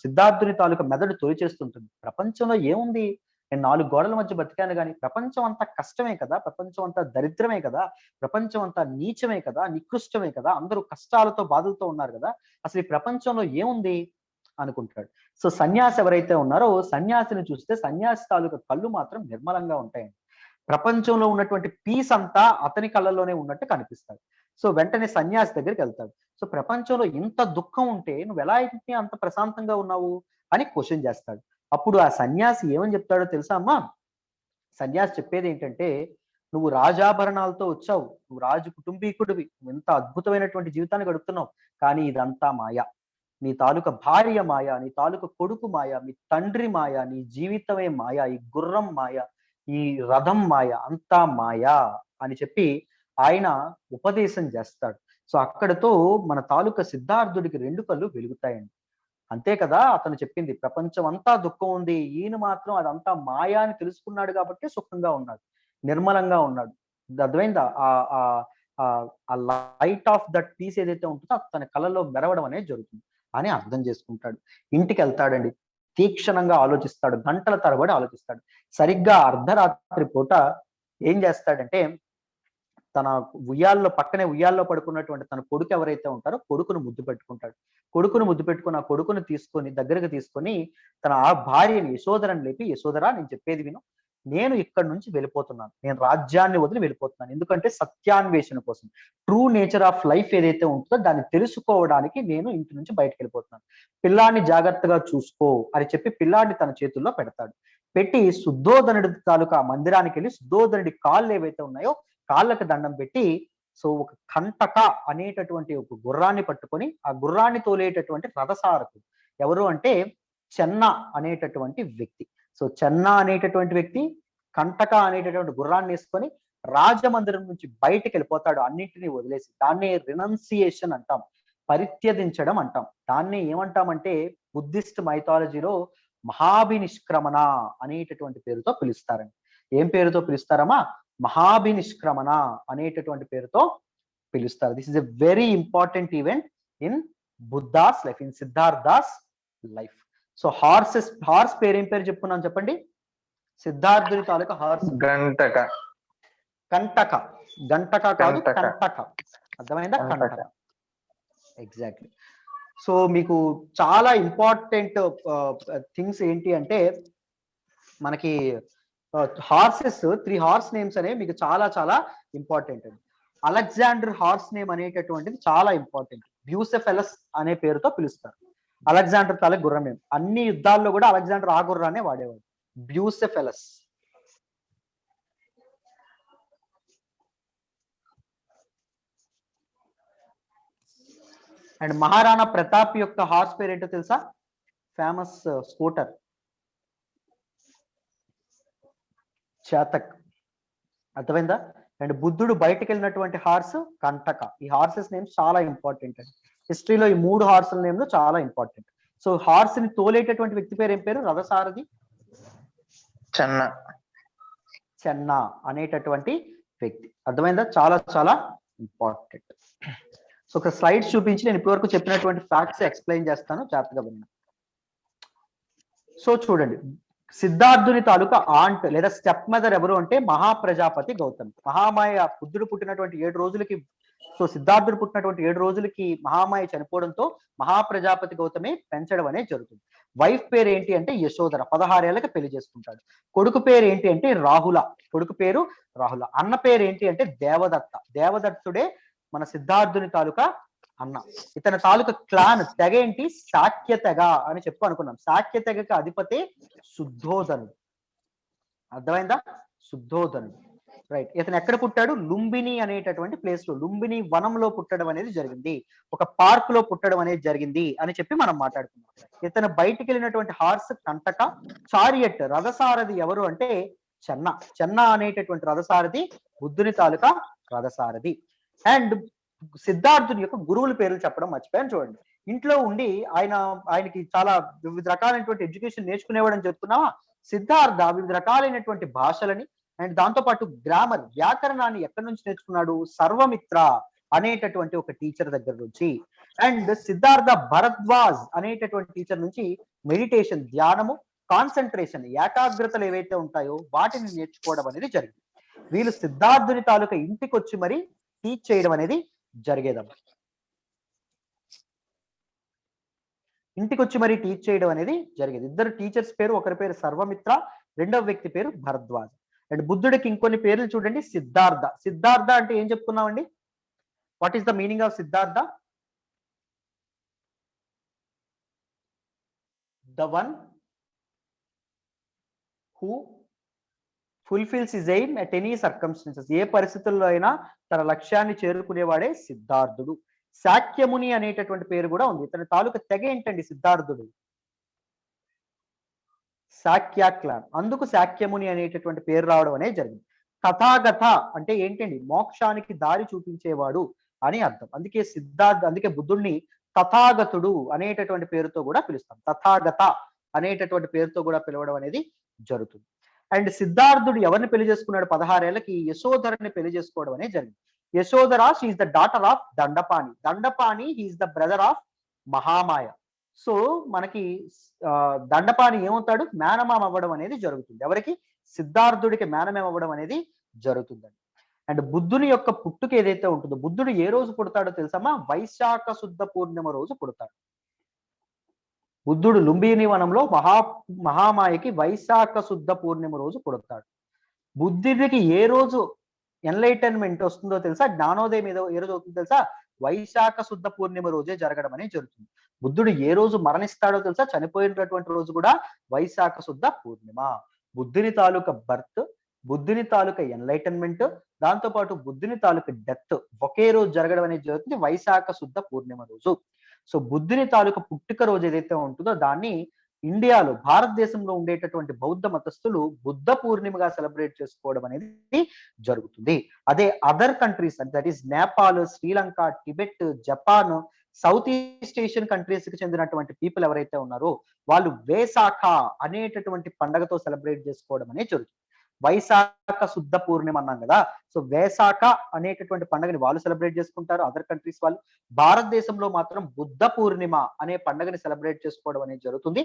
సిద్ధార్థుని తాలూకా మెదడు తొలిచేస్తుంటుంది. ప్రపంచంలో ఏముంది? నేను 4 గోడల మధ్య బతికాను కానీ ప్రపంచం అంతా కష్టమే కదా, ప్రపంచం అంతా దరిద్రమే కదా, ప్రపంచం అంతా నీచమే కదా, నికృష్టమే కదా, అందరూ కష్టాలతో బాధలతో ఉన్నారు కదా, అసలు ఈ ప్రపంచంలో ఏముంది అనుకుంటాడు. సో సన్యాసి ఎవరైతే ఉన్నారో సన్యాసిని చూస్తే సన్యాసి తాలూకా కళ్ళు మాత్రం నిర్మలంగా ఉంటాయండి. ప్రపంచంలో ఉన్నటువంటి పీస్ అంతా అతని కళ్ళలోనే ఉన్నట్టు కనిపిస్తాడు. సో వెంటనే సన్యాసి దగ్గరికి వెళ్తాడు. సో ప్రపంచంలో ఇంత దుఃఖం ఉంటే నువ్వు ఎలా అయితే అంత ప్రశాంతంగా ఉన్నావు అని క్వశ్చన్ చేస్తాడు. అప్పుడు ఆ సన్యాసి ఏమని చెప్తాడో తెలుసా అమ్మా? సన్యాసి చెప్పేది ఏంటంటే, నువ్వు రాజాభరణాలతో వచ్చావు, నువ్వు రాజు కుటుంబీకుడివి, నువ్వు ఎంత అద్భుతమైనటువంటి జీవితాన్ని గడుపుతున్నావు, కానీ ఇదంతా మాయ. నీ తాలూకా భార్య మాయ, నీ తాలూకా కొడుకు మాయ, మీ తండ్రి మాయ, నీ జీవితమే మాయ, ఈ గుర్రం మాయ, ఈ రథం మాయ, అంతా మాయ అని చెప్పి ఆయన ఉపదేశం చేస్తాడు. సో అక్కడితో మన తాలూకా సిద్ధార్థుడికి 2 కళ్ళు వెలుగుతాయండి. అంతే కదా అతను చెప్పింది, ప్రపంచం అంతా దుఃఖం ఉంది, ఈయన మాత్రం అదంతా మాయా అని తెలుసుకున్నాడు కాబట్టి సుఖంగా ఉన్నాడు, నిర్మలంగా ఉన్నాడు. ఇది అర్థమైందా? ఆ లైట్ ఆఫ్ దట్ పీస్ ఏదైతే ఉంటుందో తన కళ్ళలో మెరవడం అనేది జరుగుతుంది అని అర్థం చేసుకుంటాడు. ఇంటికి వెళ్తాడండి, తీక్షణంగా ఆలోచిస్తాడు, గంటల తరబడి ఆలోచిస్తాడు. సరిగ్గా అర్ధరాత్రి పూట ఏం చేస్తాడంటే, తన పక్కనే ఉయ్యాల్లో పడుకున్నటువంటి తన కొడుకు ఎవరైతే ఉంటారో కొడుకును ముద్దు పెట్టుకుంటాడు. కొడుకును ముద్దు పెట్టుకుని ఆ కొడుకును తీసుకొని దగ్గరకు తీసుకొని తన ఆ భార్యని యశోధరని లేపి, యశోధర నేను చెప్పేది విను, నేను ఇక్కడి నుంచి వెళ్ళిపోతున్నాను, నేను రాజ్యాన్ని వదిలి వెళ్ళిపోతున్నాను. ఎందుకంటే సత్యాన్వేషణ కోసం, ట్రూ నేచర్ ఆఫ్ లైఫ్ ఏదైతే ఉంటుందో దాన్ని తెలుసుకోవడానికి నేను ఇంటి నుంచి బయటకు వెళ్ళిపోతున్నాను. పిల్లాన్ని జాగ్రత్తగా చూసుకో అని చెప్పి పిల్లాడిని తన చేతుల్లో పెడతాడు. పెట్టి శుద్ధోదనుడి తాలూకా మందిరానికి వెళ్ళి శుద్ధోదనుడి కాళ్ళు ఏవైతే ఉన్నాయో కాళ్ళకి దండం పెట్టి, సో ఒక కంటక అనేటటువంటి ఒక గుర్రాన్ని పట్టుకొని ఆ గుర్రాన్ని తోలేటటువంటి రథసారథుడు ఎవరు అంటే చెన్న అనేటటువంటి వ్యక్తి. సో చెన్న అనేటటువంటి వ్యక్తి కంటక అనేటటువంటి గుర్రాన్ని వేసుకొని రాజమందిరం నుంచి బయటికి వెళ్ళిపోతాడు, అన్నింటినీ వదిలేసి. దాన్ని రినౌన్సియేషన్ అంటాం, పరిత్యజించడం అంటాం. దాన్ని ఏమంటామంటే బుద్ధిస్ట్ మైథాలజీలో మహాభినిష్క్రమణ అనేటటువంటి పేరుతో పిలుస్తారండి. ఏం పేరుతో పిలుస్తారమ్మా? మహాభినిష్క్రమణ అనేటటువంటి పేరుతో పిలుస్తారు. This is a very important event in Buddha's life, in Siddhartha's life. So horse పేరు ఏం పేరు చెప్పుకున్నాం చెప్పండి? సిద్ధార్థుని తాలూకా హార్స్ గంటక. కంటక. గంటక కాదు, కంటక. అర్థమైందా? కంటక. ఎగ్జాక్ట్లీ. సో మీకు చాలా ఇంపార్టెంట్ థింగ్స్ ఏంటి అంటే, మనకి హార్సెస్ 3 హార్స్ నేమ్స్ అనేవి మీకు చాలా చాలా ఇంపార్టెంట్ అండి. అలెగ్జాండర్ హార్స్ నేమ్ అనేటటువంటిది చాలా ఇంపార్టెంట్. బ్యూసెఫెలస్ అనే పేరుతో పిలుస్తారు. అలెగ్జాండర్ తాలూకు గుర్రం నేమ్. అన్ని యుద్ధాల్లో కూడా అలెగ్జాండర్ ఆ గుర్రాన్ని వాడేవాడు, బ్యూసెఫెలస్. అండ్ మహారాణా ప్రతాప్ యొక్క హార్స్ పేరు ఏంటో తెలుసా? Famous scooter Chetak. అర్థమైందా? అండ్ బుద్ధుడు బయటకు వెళ్ళినటువంటి హార్స్ కంటక. ఈ హార్సెస్ నేమ్స్ చాలా ఇంపార్టెంట్ అండి. హిస్టరీలో ఈ 3 హార్సుల నేమ్లు చాలా ఇంపార్టెంట్. సో హార్స్ ని తోలేటటువంటి వ్యక్తి పేరు ఏం పేరు? రథసారథి చెన్న. చెన్న అనేటటువంటి వ్యక్తి. అర్థమైందా? చాలా చాలా ఇంపార్టెంట్. సో ఒక స్లైడ్స్ చూపించి నేను ఇప్పటివరకు చెప్పినటువంటి ఫ్యాక్ట్స్ ఎక్స్ప్లెయిన్ చేస్తాను, జాగ్రత్తగా వినండి. సో చూడండి, సిద్ధార్థుని తాలూకా ఆంట్ లేదా స్టెప్ మదర్ ఎవరు అంటే మహాప్రజాపతి గౌతమి. మహామాయ బుద్ధుడు పుట్టినటువంటి 7 రోజులకి, సో సిద్ధార్థుడు పుట్టినటువంటి 7 రోజులకి మహామాయ చనిపోవడంతో మహాప్రజాపతి గౌతమి పెంచడం అనేది జరుగుతుంది. వైఫ్ పేరు ఏంటి అంటే యశోధర, 16 ఏళ్ళకి పెళ్లి చేసుకుంటాడు. కొడుకు పేరు ఏంటి అంటే రాహుల, కొడుకు పేరు రాహుల. అన్న పేరు ఏంటి అంటే దేవదత్త. దేవదత్తుడే మన సిద్ధార్థుని తాలూకా అన్న. ఇతని తాలూకా క్లాన్ తెగ ఏంటి? శాక్య తెగ అని చెప్పు అనుకున్నాం. శాక్య తెగకి అధిపతి శుద్ధోదనుడు. అర్థమైందా? శుద్ధోదనుడు. రైట్. ఇతను ఎక్కడ పుట్టాడు? లుంబిని అనేటటువంటి ప్లేస్ లో, లుంబిని వనంలో పుట్టడం అనేది జరిగింది, ఒక పార్క్ లో పుట్టడం అనేది జరిగింది అని చెప్పి మనం మాట్లాడుకున్నాం. ఇతను బయటికి వెళ్ళినటువంటి హార్స్ కంటక. చారియట్ రథసారథి ఎవరు అంటే చెన్న. చెన్న అనేటటువంటి రథసారథి బుద్ధుని తాలూకా రథసారథి. అండ్ సిద్ధార్థుని యొక్క గురువుల పేర్లు చెప్పడం మర్చిపోయాను. చూడండి, ఇంట్లో ఉండి ఆయనకి చాలా వివిధ రకాలైనటువంటి ఎడ్యుకేషన్ నేర్చుకునేవాడని చెప్తున్నావా? సిద్ధార్థ వివిధ రకాలైనటువంటి భాషలని అండ్ దాంతో పాటు గ్రామర్, వ్యాకరణాన్ని ఎక్కడి నుంచి నేర్చుకున్నాడు? సర్వమిత్ర అనేటటువంటి ఒక టీచర్ దగ్గర నుంచి. అండ్ సిద్ధార్థ భరద్వాజ్ అనేటటువంటి టీచర్ నుంచి మెడిటేషన్, ధ్యానము, కాన్సన్ట్రేషన్, ఏకాగ్రతలు ఏవైతే ఉంటాయో వాటిని నేర్చుకోవడం అనేది జరిగింది. వీళ్ళు సిద్ధార్థుని తాలూకా ఇంటికి వచ్చి మరి టీచ్ చేయడం అనేది జరిగేదమ్మా. ఇంటికి వచ్చి మరి టీచ్ చేయడం అనేది జరిగేది. ఇద్దరు టీచర్స్ పేరు, ఒకరి పేరు సర్వమిత్ర, రెండవ వ్యక్తి పేరు భరద్వాజ్. అండ్ బుద్ధుడికి ఇంకొన్ని పేర్లు చూడండి. సిద్ధార్థ. సిద్ధార్థ అంటే ఏం చెప్పుకున్నామండి? What is the meaning of Siddhartha? The one who fulfils his aim at any circumstances. ఏ పరిస్థితుల్లో అయినా తన లక్ష్యాన్ని చేరుకునేవాడే సిద్ధార్థుడు. శాక్యముని అనేటటువంటి పేరు కూడా ఉంది. ఇతని తాలూకా తెగ ఏంటండి సిద్ధార్థుడు? శాక్య క్లాన్. అందుకు శాక్యముని అనేటటువంటి పేరు రావడం అనేది జరిగింది. తథాగత అంటే ఏంటండి? మోక్షానికి దారి చూపించేవాడు అని అర్థం. అందుకే బుద్ధుడిని తథాగతుడు అనేటటువంటి పేరుతో కూడా పిలుస్తాం. తథాగత అనేటటువంటి పేరుతో కూడా పిలవడం అనేది జరుగుతుంది. అండ్ సిద్ధార్థుడు ఎవరిని పెళ్లి చేసుకున్నాడు? 16 ఏళ్లకి యశోధరని పెళ్లి చేసుకోవడం అనేది జరిగింది. Yashodhara, she is the daughter of Dandapani. Dandapani he is the brother of Mahamaya. So మనకి దండపాణి ఏమవుతాడు? మేనమామ అవ్వడం అనేది జరుగుతుంది. ఎవరికి? సిద్ధార్థుడికి మేనమామ అవ్వడం అనేది జరుగుతుందండి. అండ్ బుద్ధుని యొక్క పుట్టుక ఏదైతే ఉంటుందో, బుద్ధుడు ఏ రోజు పుడతాడో తెలుసమ్మా? వైశాఖ శుద్ధ పూర్ణిమ రోజు పుడతాడు. బుద్ధుడు లుంబిని వనంలో మహామాయకి వైశాఖ శుద్ధ పూర్ణిమ రోజు పుడతాడు. బుద్ధుడికి ఏ రోజు ఎన్లైటన్మెంట్ వస్తుందో తెలుసా? జ్ఞానోదయం ఏ రోజు అవుతుందో తెలుసా? వైశాఖ శుద్ధ పూర్ణిమ రోజే జరగడం అనేది జరుగుతుంది. బుద్ధుడు ఏ రోజు మరణిస్తాడో తెలుసా? చనిపోయినటువంటి రోజు కూడా వైశాఖ శుద్ధ పూర్ణిమ. బుద్ధుని తాలూకా బర్త్, బుద్ధుని తాలూకా ఎన్లైటన్మెంట్, దాంతో పాటు బుద్ధుని తాలూకా డెత్ ఒకే రోజు జరగడం అనేది జరుగుతుంది, వైశాఖ శుద్ధ పూర్ణిమ రోజు. సో బుద్ధుని తాలూకా పుట్టుక రోజు ఏదైతే ఉంటుందో దాన్ని ఇండియాలో, భారతదేశంలో ఉండేటటువంటి బౌద్ధ మతస్థులు బుద్ధ పూర్ణిమగా సెలబ్రేట్ చేసుకోవడం అనేది జరుగుతుంది. అదే అదర్ కంట్రీస్ అంటే that is Nepal, Sri Lanka, Tibet, Japan, south east Asian countries కి చెందినటువంటి పీపుల్ ఎవరైతే ఉన్నారో వాళ్ళు వేసాఖ అనేటటువంటి పండగతో సెలబ్రేట్ చేసుకోవడం అనేది జరుగుతుంది. వైశాఖ శుద్ధ పూర్ణిమ అన్నాం కదా, సో వేసాఖ అనేటటువంటి పండుగని వాళ్ళు సెలబ్రేట్ చేసుకుంటారు అదర్ కంట్రీస్ వాళ్ళు. భారతదేశంలో మాత్రం బుద్ధ పూర్ణిమ అనే పండుగని సెలబ్రేట్ చేసుకోవడం అనేది జరుగుతుంది.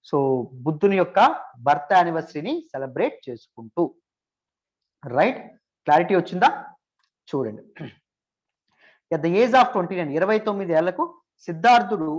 సో బుద్ధుని యొక్క బర్త్ యానివర్సరీని సెలబ్రేట్ చేసుకుంటూ. రైట్, క్లారిటీ వచ్చిందా? చూడండి, ఎట్ ద ఏజ్ ఆఫ్ 29, 29 ఏళ్లకు సిద్ధార్థుడు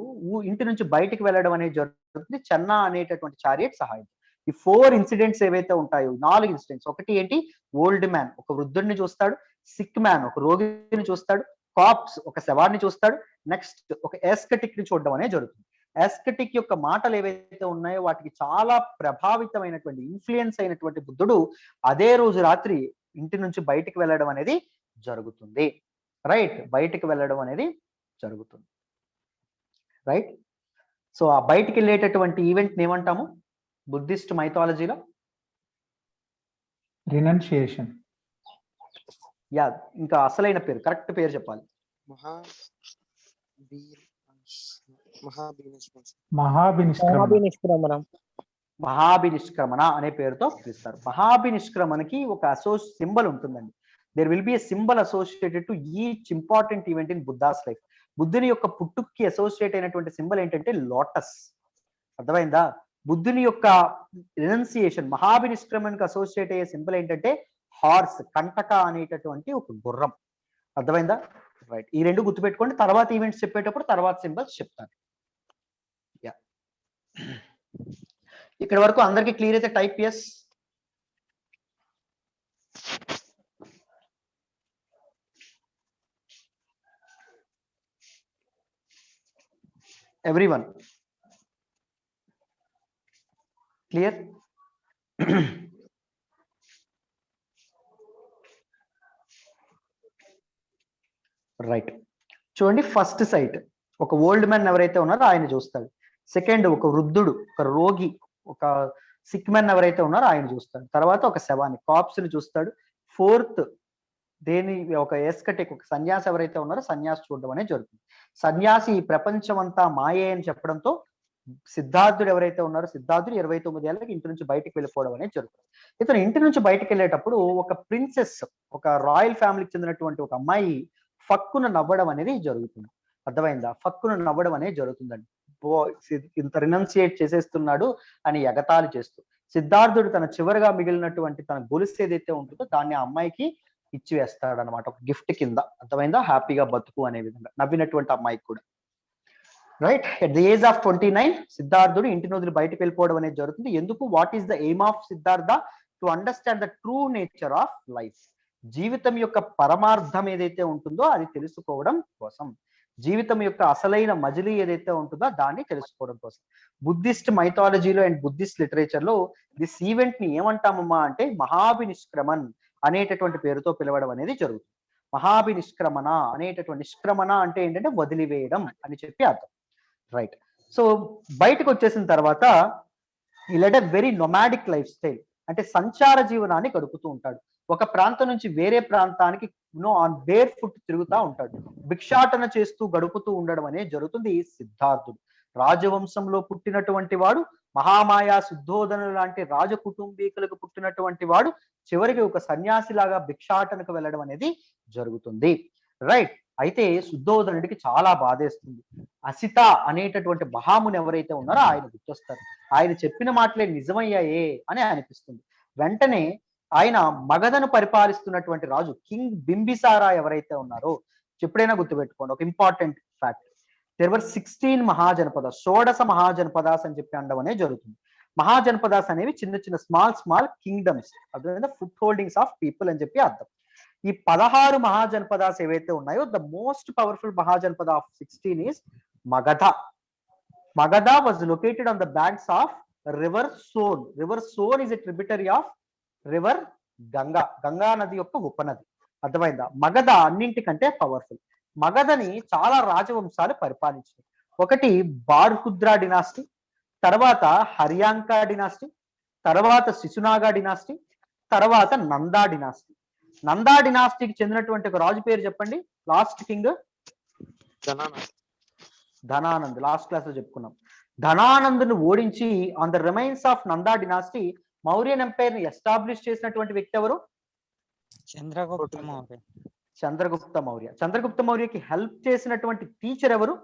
ఇంటి నుంచి బయటికి వెళ్ళడం అనేది జరుగుతుంది చెన్నా అనేటటువంటి చారియట్ సహాయం. ఈ 4 ఇన్సిడెంట్స్ ఏవైతే ఉంటాయో, 4 ఇన్సిడెంట్స్. ఒకటి ఏంటి? ఓల్డ్ మ్యాన్ ఒక వృద్ధుడిని చూస్తాడు, సిక్ మ్యాన్ ఒక రోగిని చూస్తాడు, కాప్స్ ఒక శవాన్ని చూస్తాడు, నెక్స్ట్ ఒక ఎస్కటిక్ ని చూడడం అనేది జరుగుతుంది. ఎస్కటిక్ యొక్క మాటలు ఏవైతే ఉన్నాయో వాటికి చాలా ప్రభావితమైనటువంటి, ఇన్ఫ్లుయెన్స్ అయినటువంటి బుద్ధుడు అదే రోజు రాత్రి ఇంటి నుంచి బయటికి వెళ్ళడం అనేది జరుగుతుంది. రైట్, బయటికి వెళ్ళడం అనేది జరుగుతుంది. రైట్, సో ఆ బయటికి వెళ్ళేటటువంటి ఈవెంట్ ఏమంటాము బుద్ధిస్ట్ మైథాలజీలో? రినౌన్షియేషన్. యా, ఇంకా అసలైన పేరు, కరెక్ట్ పేరు చెప్పాలి. మహాభినిష్క్రమణ అనే పేరుతో పిలుస్తారు. మహాభినిష్క్రమణకి ఒక సింబల్ ఉంటుందండి. There will be a symbol associated to each important event in Buddha's life. బుద్ధుని యొక్క పుట్టుక్కి అసోసియేట్ అయినటువంటి సింబల్ ఏంటంటే లోటస్. అర్థమైందా? బుద్ధుని యొక్క రినౌన్సియేషన్, మహాభినిష్క్రమణకి అసోసియేట్ అయ్యే సింబల్ ఏంటంటే హార్స్, కంటక అనేటటువంటి ఒక గుర్రం. అర్థమైందా? రైట్, ఈ రెండు గుర్తుపెట్టుకోండి. తర్వాత ఈవెంట్స్ చెప్పేటప్పుడు తర్వాత సింబల్స్ చెప్తాను. యా, ఇక్కడ వరకు అందరికి క్లియర్ అయితే type yes. everyone clear? Right, చూడండి, ఫస్ట్ సైట్ ఒక ఓల్డ్ మ్యాన్ ఎవరైతే ఉన్నారో ఆయన చూస్తాడు. సెకండ్ ఒక వృద్ధుడు, ఒక రోగి, ఒక సిక్ మ్యాన్ ఎవరైతే ఉన్నారో ఆయన చూస్తాడు. తర్వాత ఒక శవాన్ని, కాప్స్ ని చూస్తాడు. ఫోర్త్ ఒక ఎస్కటిక్, ఒక సన్యాసి ఎవరైతే ఉన్నారో సన్యాసి చూడడం అనేది జరుగుతుంది. సన్యాసి ఈ ప్రపంచం అంతా మాయే అని చెప్పడంతో సిద్ధార్థుడు ఎవరైతే ఉన్నారో, సిద్ధార్థుడు 29 ఏళ్ళకి ఇంటి నుంచి బయటకు వెళ్ళిపోవడం అనేది జరుగుతుంది. ఇతను ఇంటి నుంచి బయటకు వెళ్ళేటప్పుడు ఒక ప్రిన్సెస్, ఒక రాయల్ ఫ్యామిలీకి చెందినటువంటి ఒక అమ్మాయి ఫక్కున నవ్వడం అనేది జరుగుతుంది. అర్థమైందా? ఫక్కున నవ్వడం అనేది జరుగుతుందండి. ఇంత రినౌన్సియేట్ చేసేస్తున్నాడు అని ఎగతాళి చేస్తూ సిద్ధార్థుడు తన చివరిగా మిగిలినటువంటి తన గొలుసు ఏదైతే ఉంటుందో దాన్ని ఆ అమ్మాయికి ఇచ్చి వేస్తాడు అనమాట, ఒక గిఫ్ట్ కింద. అర్థమైందా? హ్యాపీగా బతుకు అనే విధంగా, నవ్వినటువంటి అమ్మాయికి కూడా. Right, at the age of 29 Siddharthudu ఇంటి వదిలి బయటకు వెళ్ళిపోవడం అనేది జరుగుతుంది. ఎందుకు? What is the aim of Siddhartha? To understand the true nature of life. జీవితం యొక్క పరమార్థం ఏదైతే ఉంటుందో అది తెలుసుకోవడం కోసం. జీవితం యొక్క అసలైన మజిలీ ఏదైతే ఉంటుందో దాన్ని తెలుసుకోవడం కోసం. బుద్ధిస్ట్ మైథాలజీలో అండ్ బుద్ధిస్ట్ లిటరేచర్ లో దిస్ ఈవెంట్ ని ఏమంటామమ్మా అంటే మహాభినిష్క్రమన్ అనేటటువంటి పేరుతో పిలవడం అనేది జరుగుతుంది. మహాభినిష్క్రమణ అనేటటువంటి నిష్క్రమణ అంటే ఏంటంటే వదిలివేయడం అని చెప్పి అర్థం. రైట్. సో బయటకు వచ్చేసిన తర్వాత ఈ led very nomadic lifestyle, అంటే సంచార జీవనాన్ని గడుపుతూ ఉంటాడు. ఒక ప్రాంతం నుంచి వేరే ప్రాంతానికి ఆన్ బేర్ ఫుట్ తిరుగుతూ ఉంటాడు. భిక్షాటన చేస్తూ గడుపుతూ ఉండడం అనేది జరుగుతుంది. సిద్ధార్థుడు రాజవంశంలో పుట్టినటువంటి వాడు, మహామాయా శుద్ధోదను లాంటి రాజ కుటుంబీకులకు పుట్టినటువంటి వాడు చివరికి ఒక సన్యాసిలాగా భిక్షాటనకు వెళ్ళడం అనేది జరుగుతుంది. రైట్. అయితే శుద్ధోదనుడికి చాలా బాధేస్తుంది. అసిత అనేటటువంటి మహాముని ఎవరైతే ఉన్నారో ఆయన గుర్తొస్తారు. ఆయన చెప్పిన మాటలే నిజమయ్యాయే అని అనిపిస్తుంది. వెంటనే ఆయన మగధను పరిపాలిస్తున్నటువంటి రాజు కింగ్ బింబిసారా ఎవరైతే ఉన్నారో, ఎప్పుడైనా గుర్తుపెట్టుకోండి ఒక important fact, there were 16 Mahajanapadas, 16 Mahajanapadas అని చెప్పి అనడం అనేది జరుగుతుంది. మహాజనపదాస్ అనేవి చిన్న చిన్న స్మాల్ కింగ్డమ్స్, అదే ఫుట్ హోల్డింగ్స్ ఆఫ్ పీపుల్ అని చెప్పి అర్థం. ఈ 16 మహాజనపదాస్ ఏవైతే ఉన్నాయో, the most powerful Mahajanapada of 16 is Magadha. Magadha was located on the banks of river Son. River Son is a tributary of river Ganga, Ganga నది యొక్క ఉపనది. అర్థమైందా? మగధ అన్నింటికంటే పవర్ఫుల్. మగధని చాలా రాజవంశాలు పరిపాలించాయి. ఒకటి బార్హుద్రా డినాస్టీ, తర్వాత హర్యాంకా డినాస్టీ, తర్వాత శిశునాగా డినాస్టీ, తర్వాత నందా డినాస్టీ. నందా డినాస్టీకి చెందినటువంటి ఒక రాజు పేరు చెప్పండి, last king. Dhananand. Last class లో చెప్పుకున్నాం. ధనానందును ఓడించి on the remains of Nanda dynasty Mauryan empire ని ఎస్టాబ్లిష్ చేసినటువంటి వ్యక్తి ఎవరు? చంద్రగుప్త మౌర్య. చంద్రగుప్త మౌర్య. చంద్రగుప్త మౌర్యకి హెల్ప్ చేసినటువంటి టీచర్ ఎవరు?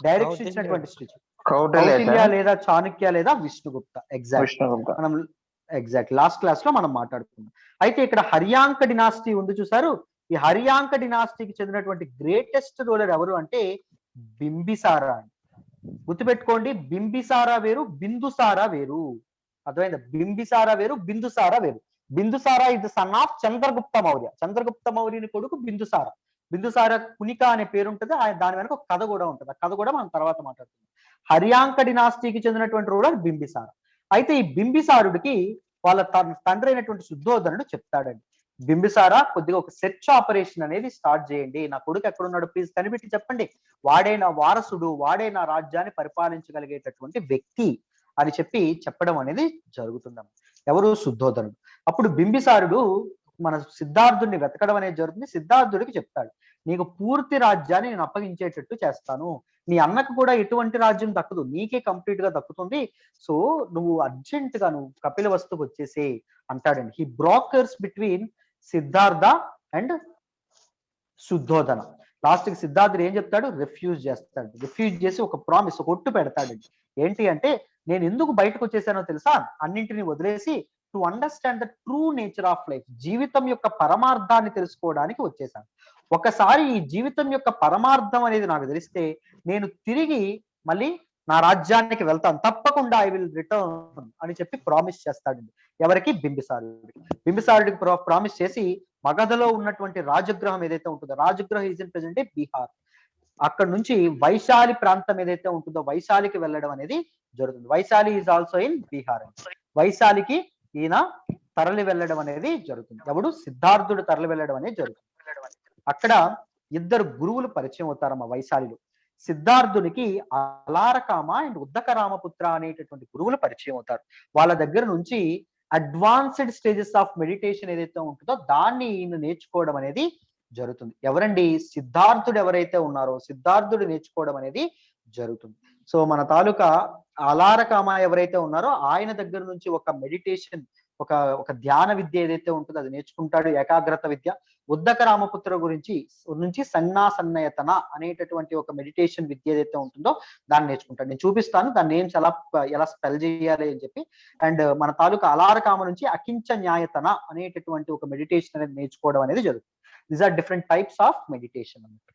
డైరెక్షన్ ఇచ్చినటువంటి టీచర్ కౌటిల్య లేదా చాణక్య లేదా విష్ణుగుప్త. మనం ఎగ్జాక్ట్ లాస్ట్ క్లాస్ లో మనం మాట్లాడుకున్నాం. అయితే ఇక్కడ హర్యాంక డినాస్టీ ఉంది చూసారు. ఈ హర్యాంక డినాస్టీకి చెందినటువంటి గ్రేటెస్ట్ రూలర్ ఎవరు అంటే బింబిసారా. గుర్తుపెట్టుకోండి, బింబిసారా వేరు, బిందుసారా వేరు. అర్థమైందా? బింబిసారా వేరు, బిందుసారా వేరు. Bindusara is the son of Chandragupta Maurya. Chandragupta మౌర్యుని కొడుకు బిందుసారా. బిందుసార కునిక అనే పేరు ఉంటుంది. దాని వెనక ఒక కథ కూడా ఉంటుంది. ఆ కథ కూడా మనం తర్వాత మాట్లాడుతున్నాం. హర్యాంక డినాస్టీకి చెందినటువంటి రూలర్ బింబిసార. అయితే ఈ బింబిసారుడికి వాళ్ళ తండ్రి అయినటువంటి శుద్ధోదనుడు చెప్తాడండి, బింబిసారా కొద్దిగా ఒక సెర్చ్ ఆపరేషన్ అనేది స్టార్ట్ చేయండి, నా కొడుకు ఎక్కడున్నాడు ప్లీజ్ కనిపెట్టి చెప్పండి, వాడే నా వారసుడు, వాడే నా రాజ్యాన్ని పరిపాలించగలిగేటటువంటి వ్యక్తి అని చెప్పడం అనేది జరుగుతుందమ్మ. ఎవరు? శుద్ధోదనుడు. అప్పుడు బింబిసారుడు మన సిద్ధార్థుడిని వెతకడం అనేది జరుగుతుంది. సిద్ధార్థుడికి చెప్తాడు, నీకు పూర్తి రాజ్యాన్ని నేను అప్పగించేటట్టు చేస్తాను, నీ అన్నకు కూడా ఎటువంటి రాజ్యం దక్కదు, నీకే కంప్లీట్ గా దక్కుతుంది, సో నువ్వు అర్జెంట్ గా నువ్వు కపిలవస్తుకు వచ్చేసే అంటాడండి. He brokers between Siddhartha and Shuddhodana. Last కి సిద్ధార్థుడు ఏం చెప్తాడు? రిఫ్యూజ్ చేస్తాడు. రిఫ్యూజ్ చేసి ఒక ప్రామిస్, ఒక ఒట్టు పెడతాడండి. ఏంటి అంటే, నేను ఎందుకు బయటకు వచ్చేసానో తెలుసా, అన్నింటినీ వదిలేసి to understand the true nature of life, జీవితం యొక్క పరమార్థాన్ని తెలుసుకోవడానికి వచ్చేసాను. ఒకసారి ఈ జీవితం యొక్క పరమార్థం అనేది నాకు తెలిస్తే నేను తిరిగి మళ్ళీ నా రాజ్యానికి వెళ్తాను, తప్పకుండా ఐ విల్ రిటర్న్ అని చెప్పి ప్రామిస్ చేస్తాడండి. ఎవరికి? బింబిసారుడికి. బింబిసారుడికి ప్రామిస్ చేసి మగధలో ఉన్నటువంటి రాజగృహం ఏదైతే ఉంటుందో, రాజగృహం ఈజ్ ఇన్ ప్రెజెంట్ బీహార్, అక్కడ నుంచి వైశాలి ప్రాంతం ఏదైతే ఉంటుందో వైశాలికి వెళ్ళడం అనేది జరుగుతుంది. Vaishali is also in Bihar. వైశాలికి ఈయన తరలి వెళ్ళడం అనేది జరుగుతుంది. ఎవడు? సిద్ధార్థుడు తరలి వెళ్ళడం అనేది జరుగుతుంది. అక్కడ ఇద్దరు గురువులు పరిచయం అవుతారమ్మ వైశాలిలో. సిద్ధార్థునికి అలారకామ అండ్ ఉద్దక రామపుత్ర అనేటటువంటి గురువులు పరిచయం అవుతారు. వాళ్ళ దగ్గర నుంచి అడ్వాన్స్డ్ స్టేజెస్ ఆఫ్ మెడిటేషన్ ఏదైతే ఉంటుందో దాన్ని ఈయన నేర్చుకోవడం అనేది జరుగుతుంది. ఎవరండి? సిద్ధార్థుడు ఎవరైతే ఉన్నారో సిద్ధార్థుడు నేర్చుకోవడం అనేది జరుగుతుంది. సో మన తాలూకా అలారకామ ఎవరైతే ఉన్నారో ఆయన దగ్గర నుంచి ఒక మెడిటేషన్, ఒక ధ్యాన విద్య ఏదైతే ఉంటుందో అది నేర్చుకుంటాడు, ఏకాగ్రత విద్య. ఉద్దక రామపుత్ర నుంచి సన్నాసన్నయతన అనేటటువంటి ఒక మెడిటేషన్ విద్య ఏదైతే ఉంటుందో దాన్ని నేర్చుకుంటాడు. నేను చూపిస్తాను దాని నేమ్స్ ఎలా స్పెల్ చేయాలి అని చెప్పి. అండ్ మన తాలూకా అలారకామ నుంచి అకించ న్యాయతన అనేటటువంటి ఒక మెడిటేషన్ అనేది నేర్చుకోవడం అనేది జరుగుతుంది. These are different types of meditation అన్నమాట.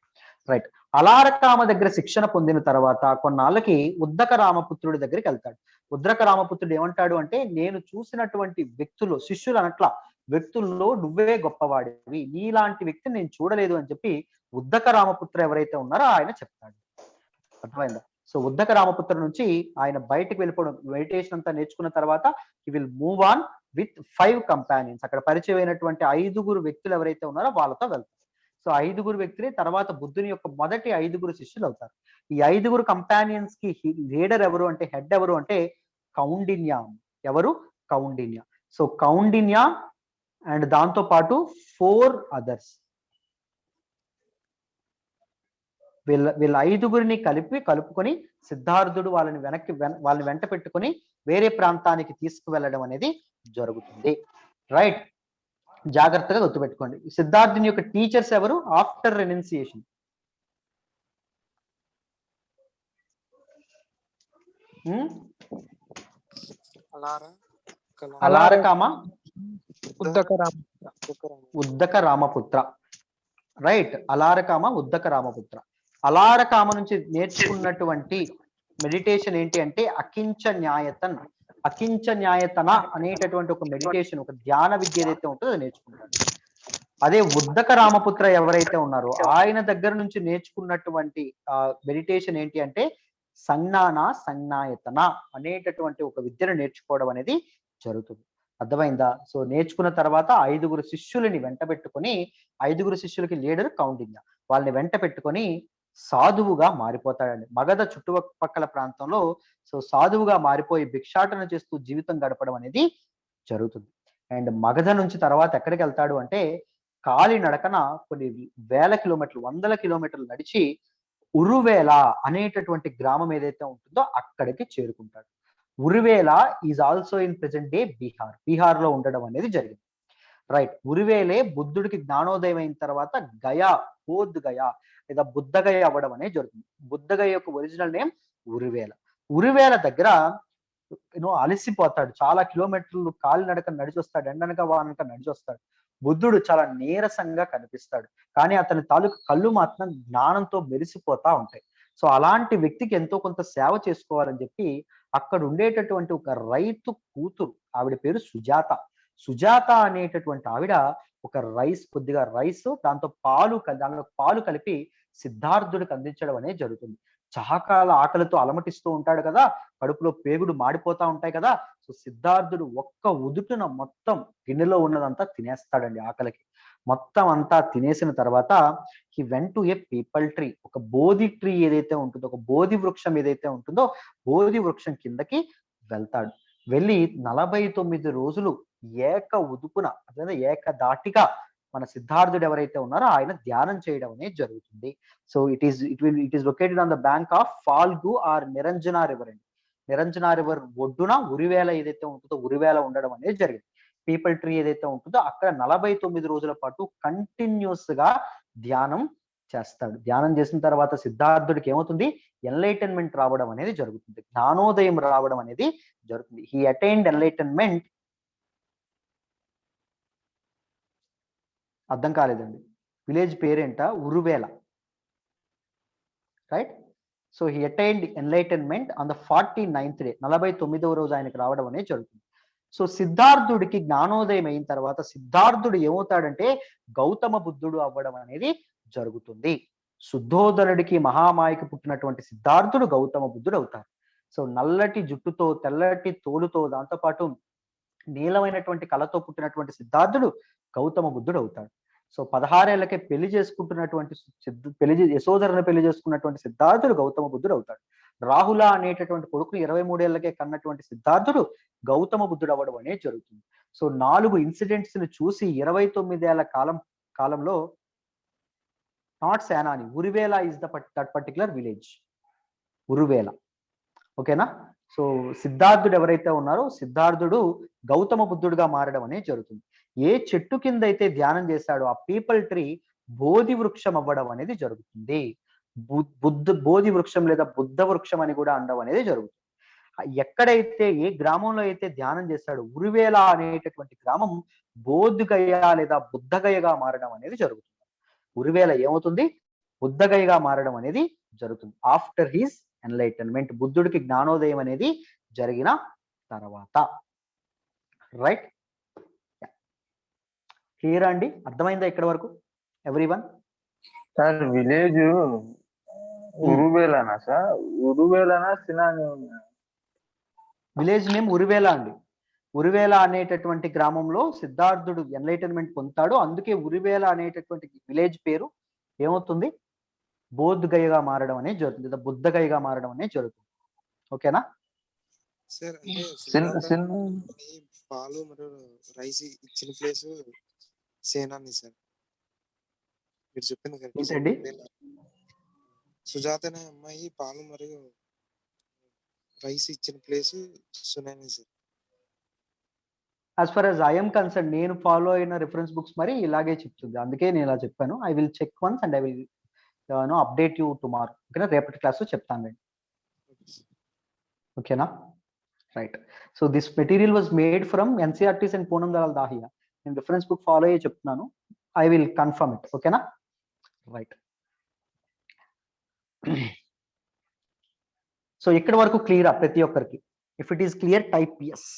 రైట్. అలారకామ దగ్గర శిక్షణ పొందిన తర్వాత కొన్నాళ్ళకి ఉద్దక రామపుత్రుడి దగ్గరికి వెళ్తాడు. ఉద్దక రామపుత్రుడు ఏమంటాడు అంటే, నేను చూసినటువంటి వ్యక్తులు, శిష్యులు అనట్లా, వ్యక్తుల్లో నువ్వే గొప్పవాడివి, నీలాంటి వ్యక్తిని నేను చూడలేదు అని చెప్పి ఉద్దక రామపుత్ర ఎవరైతే ఉన్నారో ఆయన చెప్తాడు. అర్థమైందా? సో ఉద్దక రామపుత్ర నుంచి ఆయన బయటకు వెళ్ళిపోవడం, మెడిటేషన్ అంతా నేర్చుకున్న తర్వాత he will move on with 5 companions. అక్కడ పరిచయం అయినటువంటి 5 వ్యక్తులు ఎవరైతే ఉన్నారో వాళ్ళతో వెళ్తారు. సో 5 వ్యక్తులే తర్వాత బుద్ధుని యొక్క మొదటి 5 శిష్యులు అవుతారు. ఈ 5 కంపానియన్స్ కి లీడర్ ఎవరు అంటే, హెడ్ ఎవరు అంటే కౌండిన్య. ఎవరు? కౌండిన్య. సో కౌండిన్య అండ్ దాంతో పాటు 4 అదర్స్. వీళ్ళ 5 కలుపుకొని సిద్ధార్థుడు వాళ్ళని వెంట పెట్టుకొని వేరే ప్రాంతానికి తీసుకువెళ్ళడం అనేది జరుగుతుంది. రైట్, జాగ్రత్తగా గుర్తుపెట్టుకోండి. సిద్ధార్థుని యొక్క టీచర్స్ ఎవరు after renunciation? అలారకామ, Uddaka రామపుత్ర. Right, అలారకామ, Uddaka రామపుత్ర. అలారకామ నుంచి నేర్చుకున్నటువంటి మెడిటేషన్ ఏంటి అంటే అకించ న్యాయతన అనేటటువంటి ఒక మెడిటేషన్, ఒక ధ్యాన విద్య ఏదైతే ఉంటుందో అది నేర్చుకుంటాడు. అదే ఉద్దక రామపుత్ర ఎవరైతే ఉన్నారో ఆయన దగ్గర నుంచి నేర్చుకున్నటువంటి మెడిటేషన్ ఏంటి అంటే సంజ్ఞాయతన అనేటటువంటి ఒక విద్యను నేర్చుకోవడం అనేది జరుగుతుంది. అర్థమైందా? సో నేర్చుకున్న తర్వాత 5 శిష్యులని వెంట పెట్టుకొని, 5 శిష్యులకి లీడర్ కౌండిన్య, వాళ్ళని వెంట పెట్టుకొని సాధువుగా మారిపోతాడండి. మగధ చుట్టుపక్కల ప్రాంతంలో సో సాధువుగా మారిపోయి భిక్షాటన చేస్తూ జీవితం గడపడం అనేది జరుగుతుంది. అండ్ మగధ నుంచి తర్వాత ఎక్కడికి వెళ్తాడు అంటే కాలి నడకన కొన్ని వేల కిలోమీటర్లు, 100 కిలోమీటర్లు నడిచి ఉరువేల అనేటటువంటి గ్రామం ఏదైతే ఉంటుందో అక్కడికి చేరుకుంటాడు. Uruvela is also in present day Bihar లో ఉండడం అనేది జరిగింది. రైట్, ఉరువేలే బుద్ధుడికి జ్ఞానోదయం అయిన తర్వాత బోధ్ గయా లేదా బుద్ధగయ అవ్వడం అనేది జరుగుతుంది. బుద్ధగయ యొక్క ఒరిజినల్ నేమ్ ఉరువేల. ఉరువేల దగ్గర అలసిపోతాడు, చాలా కిలోమీటర్లు కాలి నడక నడిచొస్తాడు, ఎండనక వానక నడిచొస్తాడు. బుద్ధుడు చాలా నీరసంగా కనిపిస్తాడు, కానీ అతని తాలూకు కళ్ళు మాత్రం జ్ఞానంతో మెరిసిపోతా ఉంటాయి. సో అలాంటి వ్యక్తికి ఎంతో కొంత సేవ చేసుకోవాలని చెప్పి అక్కడ ఉండేటటువంటి ఒక రైతు కూతురు, ఆవిడ పేరు సుజాత అనేటటువంటి ఆవిడ ఒక కొద్దిగా రైస్ దాంట్లో పాలు కలిపి సిద్ధార్థుడికి అందించడం అనేది జరుగుతుంది. చహకాల ఆకలితో అలమటిస్తూ ఉంటాడు కదా, కడుపులో పేగుడు మాడిపోతా ఉంటాయి కదా. సో సిద్ధార్థుడు ఒక్క ఉదుటున మొత్తం గిన్నెలో ఉన్నదంతా తినేస్తాడండి. ఆకలికి మొత్తం అంతా తినేసిన తర్వాత హి went to A people tree, ఒక బోధి ట్రీ ఏదైతే ఉంటుందో, ఒక బోధి వృక్షం ఏదైతే ఉంటుందో బోధి వృక్షం కిందకి వెళ్తాడు. వెళ్ళి 49 రోజులు ఏకధాటిగా మన సిద్ధార్థుడు ఎవరైతే ఉన్నారో ఆయన ధ్యానం చేయడం అనేది జరుగుతుంది. So it is located on the bank of Phalgu or Niranjana river అండి. నిరంజన రివర్ ఒడ్డున ఉరివేల ఏదైతే ఉంటుందో ఉరివేల ఉండడం అనేది జరిగింది. పీపల్ ట్రీ ఏదైతే ఉంటుందో అక్కడ 49 రోజుల పాటు కంటిన్యూస్ గా ధ్యానం చేస్తాడు. ధ్యానం చేసిన తర్వాత సిద్ధార్థుడికి ఏమవుతుంది? ఎన్లైటన్మెంట్ రావడం అనేది జరుగుతుంది, జ్ఞానోదయం రావడం అనేది జరుగుతుంది. He attained enlightenment. అర్థం కాలేదండి, విలేజ్ పేరేంట Uruvela. Right, so he attained enlightenment on the 49th day, 49వ రోజు ఆయనకి రావడం అనేది జరుగుతుంది. సో సిద్ధార్థుడికి జ్ఞానోదయం అయిన తర్వాత సిద్ధార్థుడు ఏమవుతాడంటే గౌతమ బుద్ధుడు అవ్వడం అనేది జరుగుతుంది. శుద్ధోదనుడికి మహామాయకు పుట్టినటువంటి సిద్ధార్థుడు గౌతమ బుద్ధుడు అవుతారు. సో నల్లటి జుట్టుతో తెల్లటి తోలుతో దాంతోపాటు నీలమైనటువంటి కళతో పుట్టినటువంటి సిద్ధార్థుడు గౌతమ బుద్ధుడు అవుతాడు. సో 16 ఏళ్లకే యశోధరను పెళ్లి చేసుకున్నటువంటి సిద్ధార్థుడు గౌతమ బుద్ధుడు అవుతాడు. రాహుల అనేటటువంటి కొడుకుని 23 ఏళ్లకే కన్నటువంటి సిద్ధార్థుడు గౌతమ బుద్ధుడు అవ్వడం అనేది జరుగుతుంది. సో 4 ఇన్సిడెంట్స్ ని చూసి 29 ఏళ్ల కాలంలో not Senani, Uruvela is that particular village, Uruvela. ఓకేనా? సో సిద్ధార్థుడు ఎవరైతే ఉన్నారో సిద్ధార్థుడు గౌతమ బుద్ధుడుగా మారడం అనేది జరుగుతుంది. ఏ చెట్టు కింద అయితే ధ్యానం చేశాడో ఆ పీపల్ ట్రీ బోధి వృక్షం అవ్వడం అనేది జరుగుతుంది. బోధి వృక్షం లేదా బుద్ధ వృక్షం అని కూడా అనడం అనేది జరుగుతుంది. ఎక్కడైతే ఏ గ్రామంలో అయితే ధ్యానం చేశాడో ఉరివేల అనేటటువంటి గ్రామం బోధగయ లేదా బుద్ధగయగా మారడం అనేది జరుగుతుంది. ఉరివేల ఏమవుతుంది? బుద్ధగయగా మారడం అనేది జరుగుతుంది ఆఫ్టర్ హిస్ ఎన్లైటన్మెంట్, బుద్ధుడికి జ్ఞానోదయం అనేది జరిగిన తర్వాత. రైట్, క్లియర్ అండి? అర్థమైందా ఇక్కడ వరకు ఎవ్రీవన్? సార్ విలేజ్ ఉరువేలనా సార్? ఉరువేలనా సినాని? విలేజ్ నేమ్ ఉరివేల అండి. ఉరివేల అనేటటువంటి గ్రామంలో సిద్ధార్థుడు ఎన్లైటన్మెంట్ పొందుతాడు. అందుకే ఉరివేల అనేటటువంటి విలేజ్ పేరు ఏమవుతుంది? బోధ్ గయగా మారడం అనేది జరుగుతుంది, లేదా బుద్ధగయగా మారడం అనేది జరుగుతుంది. ఓకేనా? సార్ అంటే సిన్ పాలు మరియు రైస్ ఇచ్చిన ప్లేస్ సేనాని సార్, మీరు చెప్పింది కరెక్ట్ సార్. ఏంటండి? సుజాత అనే అమ్మాయి పాలు మరియు రైస్ ఇచ్చిన place Senani sir. As far as I'm concern, నేను ఫాలో అయిన రిఫరెన్స్ బుక్స్ మరి ఇలాగే చెప్తుంది, అందుకే నేను ఇలా చెప్పాను. I will check once and I will update you tomorrow. ఓకేనా? రేపటి క్లాస్లో చెప్తాను నేను. ఓకేనా? Right. So this material was made from NCERTs and Poonam Dalal Dahiya. నేను రిఫరెన్స్ బుక్ ఫాలో అయ్యి చెప్తున్నాను. I will confirm it. ఓకేనా? రైట్. సో ఇక్కడ వరకు క్లియరా ప్రతి ఒక్కరికి? If it is clear type yes.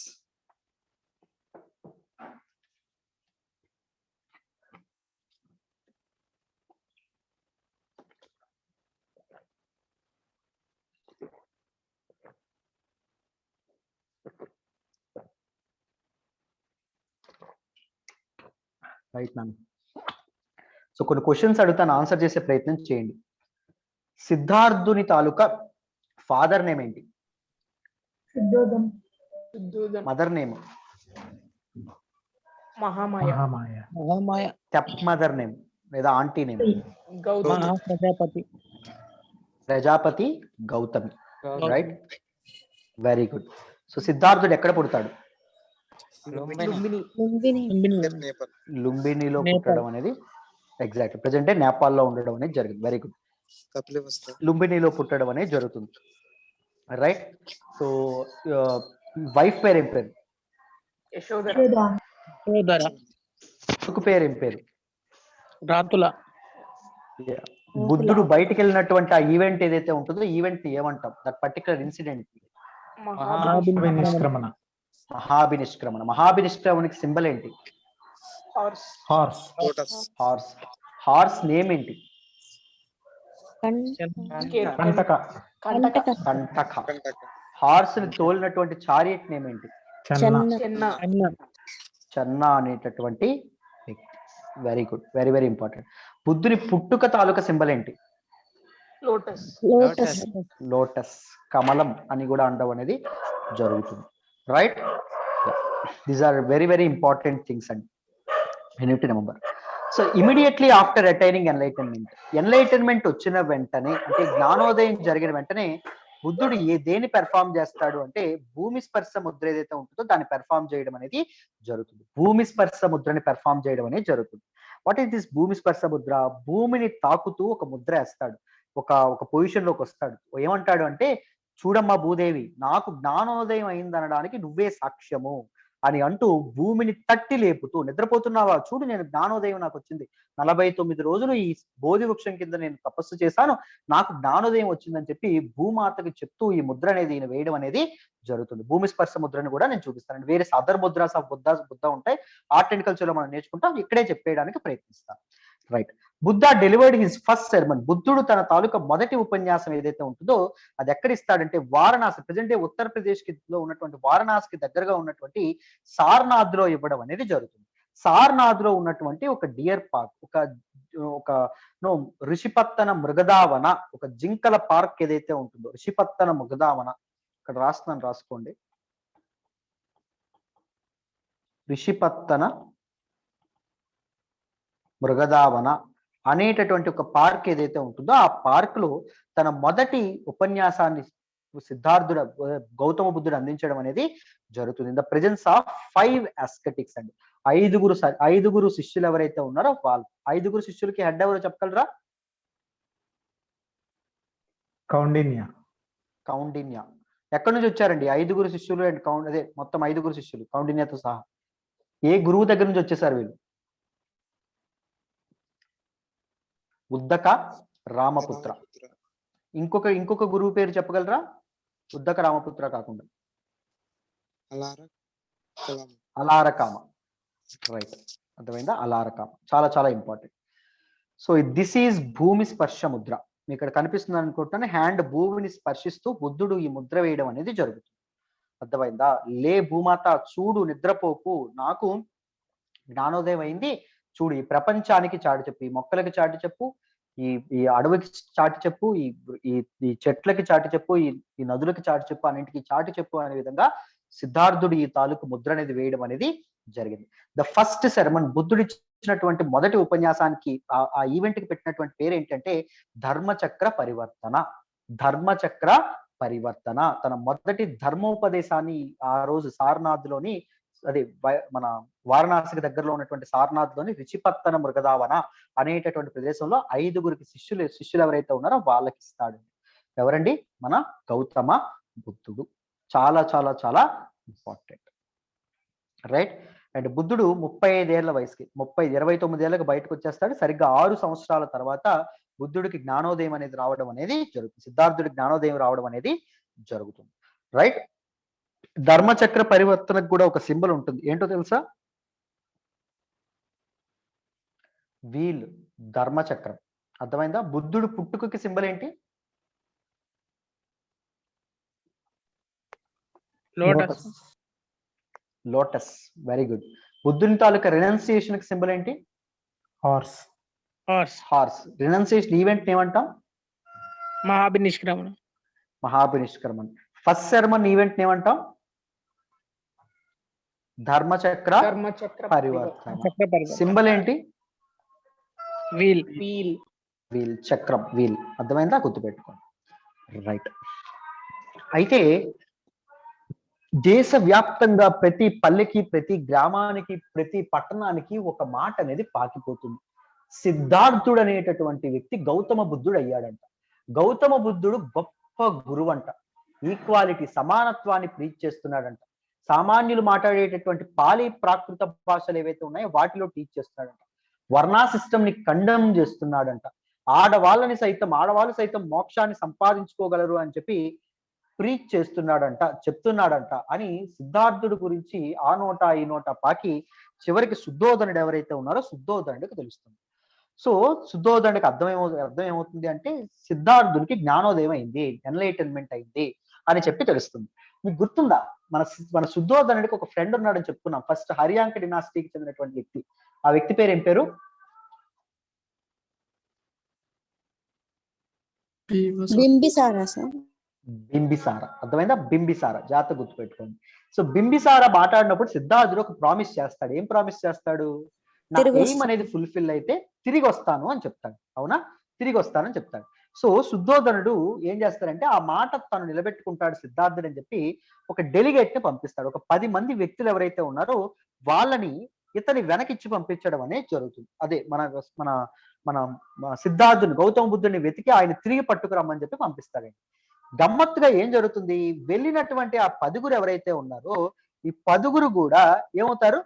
Right ma'am. So కొన్ని క్వశ్చన్స్ అడుగుతాను, ఆన్సర్ చేసే ప్రయత్నం చేయండి. సిద్ధార్థుని తాలూకా ఫాదర్ నేమ్ ఏంటి? Mother name? Mahamaya. Step mother name లేదా aunty name? Prajapati. Prajapati Gautami. Right, very good. So సిద్ధార్థుడు ఎక్కడ పుడతాడు? లుంబినిలో పుట్టడం అనేది ఎగ్జాక్ట్ ప్రెజెంట్ నేపాల్లో ఉండడం అనేది జరిగింది. Very good. లుంబినిలో పుట్టడం అనేది జరుగుతుంది. రైట్. సో వైఫ్ పేరు ఏం పేరు? కొడుకు పేరు ఏం పేరు? రాతుల. బుద్ధుడు బయటికి వెళ్ళినటువంటి ఆ ఈవెంట్ ఏదైతే ఉంటుందో ఈవెంట్ ని ఏమంటాం? That particular incident Mahabhinishkramana. Mahabhinishkramana. మహాభినిష్క్రమణకి సింబల్ ఏంటి? హార్స్. హార్స్ నేమ్ ఏంటి? కంటక. కంటక. హార్స్ ని తోలినటువంటి చారియట్ నేమ్ ఏంటి? చెన్నా అనేటటువంటి వ్యక్తి. Very good, very very important. బుద్ధుని పుట్టుక తాలూకా సింబల్ ఏంటి? లోటస్, కమలం అని కూడా అనడం అనేది జరుగుతుంది. Right. These are very very important things అండి, you need to remember. So immediately after attaining enlightenment వచ్చిన వెంటనే, అంటే జ్ఞానోదయం జరిగిన వెంటనే బుద్ధుడు దేని పెర్ఫామ్ చేస్తాడు అంటే భూమి స్పర్శ ముద్ర ఏదైతే ఉంటుందో దాన్ని పెర్ఫామ్ చేయడం అనేది జరుగుతుంది. భూమి స్పర్శ ముద్రని పెర్ఫామ్ చేయడం అనేది జరుగుతుంది. వాట్ ఈస్ దిస్ భూమి స్పర్శ ముద్ర? భూమిని తాకుతూ ఒక ముద్ర వేస్తాడు, ఒక పొజిషన్ లోకి వస్తాడు. ఏమంటాడు అంటే, చూడమ్మా భూదేవి, నాకు జ్ఞానోదయం అయిందనడానికి నువ్వే సాక్ష్యము అని అంటూ భూమిని తట్టి లేపుతూ, నిద్రపోతున్నావా చూడు, నేను జ్ఞానోదయం నాకు వచ్చింది, 49 రోజులు ఈ బోధి వృక్షం కింద నేను తపస్సు చేశాను, నాకు జ్ఞానోదయం వచ్చిందని చెప్పి భూమాతకి చెప్తూ ఈ ముద్ర అనేది ఈయన వేయడం అనేది జరుగుతుంది. భూమి స్పర్శ ముద్రను కూడా నేను చూపిస్తాను. వేరే అదర్ ముద్రాస్ ఆఫ్ బుద్ధ ఉంటాయి, ఆర్ట్ అండ్ కల్చర్ లో మనం నేర్చుకుంటాం, ఇక్కడే చెప్పేయడానికి ప్రయత్నిస్తాను. Right. Buddha delivered his first sermon. బుద్ధుడు తన తాలూకా మొదటి ఉపన్యాసం ఏదైతే ఉంటుందో అది ఎక్కడ ఇస్తాడంటే వారణాసి, ప్రజెంట్ డే ఉత్తరప్రదేశ్ కి లో ఉన్నటువంటి వారణాసికి దగ్గరగా ఉన్నటువంటి సార్నాథ్ లో ఇవ్వడం అనేది జరుగుతుంది. సార్నాథ్ లో ఉన్నటువంటి ఒక డియర్ పార్క్, ఒక ఋషిపత్తన మృగదావన, ఒక జింకల పార్క్ ఏదైతే ఉంటుందో ఋషిపత్తన మృగదావన, ఇక్కడ రాస్తున్నాను, రాసుకోండి. ఋషిపత్తన మృగదావన అనేటటువంటి ఒక పార్క్ ఏదైతే ఉంటుందో ఆ పార్క్ లో తన మొదటి ఉపన్యాసాన్ని సిద్ధార్థుడు గౌతమ బుద్ధుడు అందించడం అనేది జరుగుతుంది. ఇన్ ద ప్రెజెన్స్ ఆఫ్ 5 అస్కెటిక్స్ అండి. ఐదుగురు శిష్యులు ఎవరైతే ఉన్నారో వాళ్ళు. 5 శిష్యులకి హెడ్ ఎవరో చెప్పగలరా? కౌండిన్య. ఎక్కడి నుంచి వచ్చారండి 5 శిష్యులు? అండ్ అదే మొత్తం 5 శిష్యులు కౌండిన్యతో సహా. ఏ గురువు దగ్గర నుంచి వచ్చేసారు వీళ్ళు? ఉద్దక రామపుత్ర. ఇంకొక గురువు పేరు చెప్పగలరా? ఉద్దక రామపుత్ర కాకుండా అలారకామ. రైట్. అర్థమైందా? అలారకం చాలా చాలా ఇంపార్టెంట్. సో దిస్ ఈజ్ భూమి స్పర్శ ముద్ర. మీకు ఇక్కడ కనిపిస్తుంది అనుకుంటున్నాను. హ్యాండ్ భూమిని స్పర్శిస్తూ బుద్ధుడు ఈ ముద్ర వేయడం అనేది జరుగుతుంది. అర్థమైందా? లే భూమాత చూడు నిద్రపోకు, నాకు జ్ఞానోదయం అయింది, చూడు ఈ ప్రపంచానికి చాటి చెప్పు, ఈ మొక్కలకి చాటి చెప్పు, ఈ ఈ అడవికి చాటి చెప్పు, ఈ ఈ ఈ చెట్లకి చాటి చెప్పు, ఈ నదులకి చాటి చెప్పు, అన్నింటికి చాటి చెప్పు అనే విధంగా సిద్ధార్థుడు ఈ తాలూకు ముద్ర అనేది వేయడం అనేది జరిగింది. ద ఫస్ట్ సెరమన్, బుద్ధుడు ఇచ్చినటువంటి మొదటి ఉపన్యాసానికి ఆ ఈవెంట్ కి పెట్టినటువంటి పేరు ఏంటంటే ధర్మచక్ర పరివర్తన. ధర్మచక్ర పరివర్తన. తన మొదటి ధర్మోపదేశాన్ని ఆ రోజు సారనాథ్ లోని, అదే మన వారణాసికి దగ్గరలో ఉన్నటువంటి సారనాథ్ లోని రిచిపత్తన మృగదావన అనేటటువంటి ప్రదేశంలో 5గురికి శిష్యులు ఎవరైతే ఉన్నారో వాళ్ళకి ఇస్తాడు. ఎవరండి? మన గౌతమ బుద్ధుడు. చాలా చాలా చాలా ఇంపార్టెంట్, రైట్? అండ్ బుద్ధుడు 35 ఏళ్ల వయసుకి 29 ఏళ్ళకి బయటకు వచ్చేస్తాడు. సరిగ్గా 6 సంవత్సరాల తర్వాత బుద్ధుడికి జ్ఞానోదయం అనేది రావడం అనేది జరుగుతుంది. సిద్ధార్థుడికి జ్ఞానోదయం రావడం అనేది జరుగుతుంది, రైట్? ధర్మచక్ర పరివర్తనకు కూడా ఒక సింబల్ ఉంటుంది. ఏంటో తెలుసా? వీల్, ధర్మచక్రం. అర్థమైందా? బుద్ధుడు పుట్టుకకి సింబల్ ఏంటి? లోటస్. లోటస్. Very good. బుద్ధుని తాలూకా రినౌన్సియేషన్ కి సింబల్ ఏంటి? Horse. Horse. Horse. Renunciation event ఏమంటాం? మహాభినిష్క్రమణ. మహాభినిష్క్రమణ. ఫస్ట్ సెరమన్ ఈవెంట్ ఏమంటాం? ధర్మచక్ర పరివర్తన. సింబల్ ఏంటి? వీల్. వీల్, చక్రం, వీల్. అర్థమైందా? గుర్తుపెట్టుకోండి, రైట్? అయితే దేశవ్యాప్తంగా ప్రతి పల్లెకి, ప్రతి గ్రామానికి, ప్రతి పట్టణానికి ఒక మాట అనేది పాకిపోతుంది. సిద్ధార్థుడు అనేటటువంటి వ్యక్తి గౌతమ బుద్ధుడు అయ్యాడంట. గౌతమ బుద్ధుడు గొప్ప గురువు అంట. ఈక్వాలిటీ, సమానత్వాన్ని ప్రీచ్ చేస్తున్నాడంట. సామాన్యులు మాట్లాడేటటువంటి పాలి ప్రాకృత భాషలు ఏవైతే ఉన్నాయో వాటిలో టీచ్ చేస్తున్నాడంట. వర్ణా సిస్టమ్ ని కండెమ్ చేస్తున్నాడంట. ఆడవాళ్ళు సైతం మోక్షాన్ని సంపాదించుకోగలరు అని చెప్పి ప్రీచ్ చేస్తున్నాడంట, చెప్తున్నాడంట అని సిద్ధార్థుడు గురించి ఆ నోట ఈ నోట పాకి చివరికి శుద్ధోదనుడు ఎవరైతే ఉన్నారో శుద్ధోదనుడికి తెలుస్తుంది. సో శుద్ధోదనుడికి అర్థం ఏమవుతుంది అంటే సిద్ధార్థుడికి జ్ఞానోదయం అయింది, ఎన్లైటన్మెంట్ అయింది అని చెప్పి తెలుస్తుంది. మీకు గుర్తుందా? మన శుద్ధోదనుడికి ఒక ఫ్రెండ్ ఉన్నాడని చెప్పుకున్నాం. ఫస్ట్ హరియాంక డినాసిటీకి చెందినటువంటి వ్యక్తి. ఆ వ్యక్తి పేరు ఏం పేరు? బింబిసార. అర్థమైందా? బింబిసార. జాగ్రత్త గుర్తుపెట్టుకోండి. సో బింబిసార మాట్లాడినప్పుడు సిద్ధార్థుడు ఒక ప్రామిస్ చేస్తాడు. ఏం ప్రామిస్ చేస్తాడు? నా ఎయిమ్ అనేది ఫుల్ఫిల్ అయితే తిరిగి వస్తాను అని చెప్తాడు. అవునా? తిరిగి వస్తానని చెప్తాడు. సో శుద్ధోదనుడు ఏం చేస్తాడంటే ఆ మాట తను నిలబెట్టుకుంటాడు సిద్ధార్థుడు అని చెప్పి ఒక డెలిగేట్ ని పంపిస్తాడు. ఒక 10 మంది వ్యక్తులు ఎవరైతే ఉన్నారో వాళ్ళని ఇతని వెనకిచ్చి పంపించడం అనేది జరుగుతుంది. అదే మన మన మన సిద్ధార్థుని, గౌతమ బుద్ధుడిని వెతికి ఆయన తిరిగి పట్టుకురమ్మని చెప్పి పంపిస్తాడండి. గమ్మత్తుగా ఏం జరుగుతుంది? వెళ్ళినటువంటి ఆ 10గురు ఎవరైతే ఉన్నారో ఈ 10గురు కూడా ఏమవుతారు?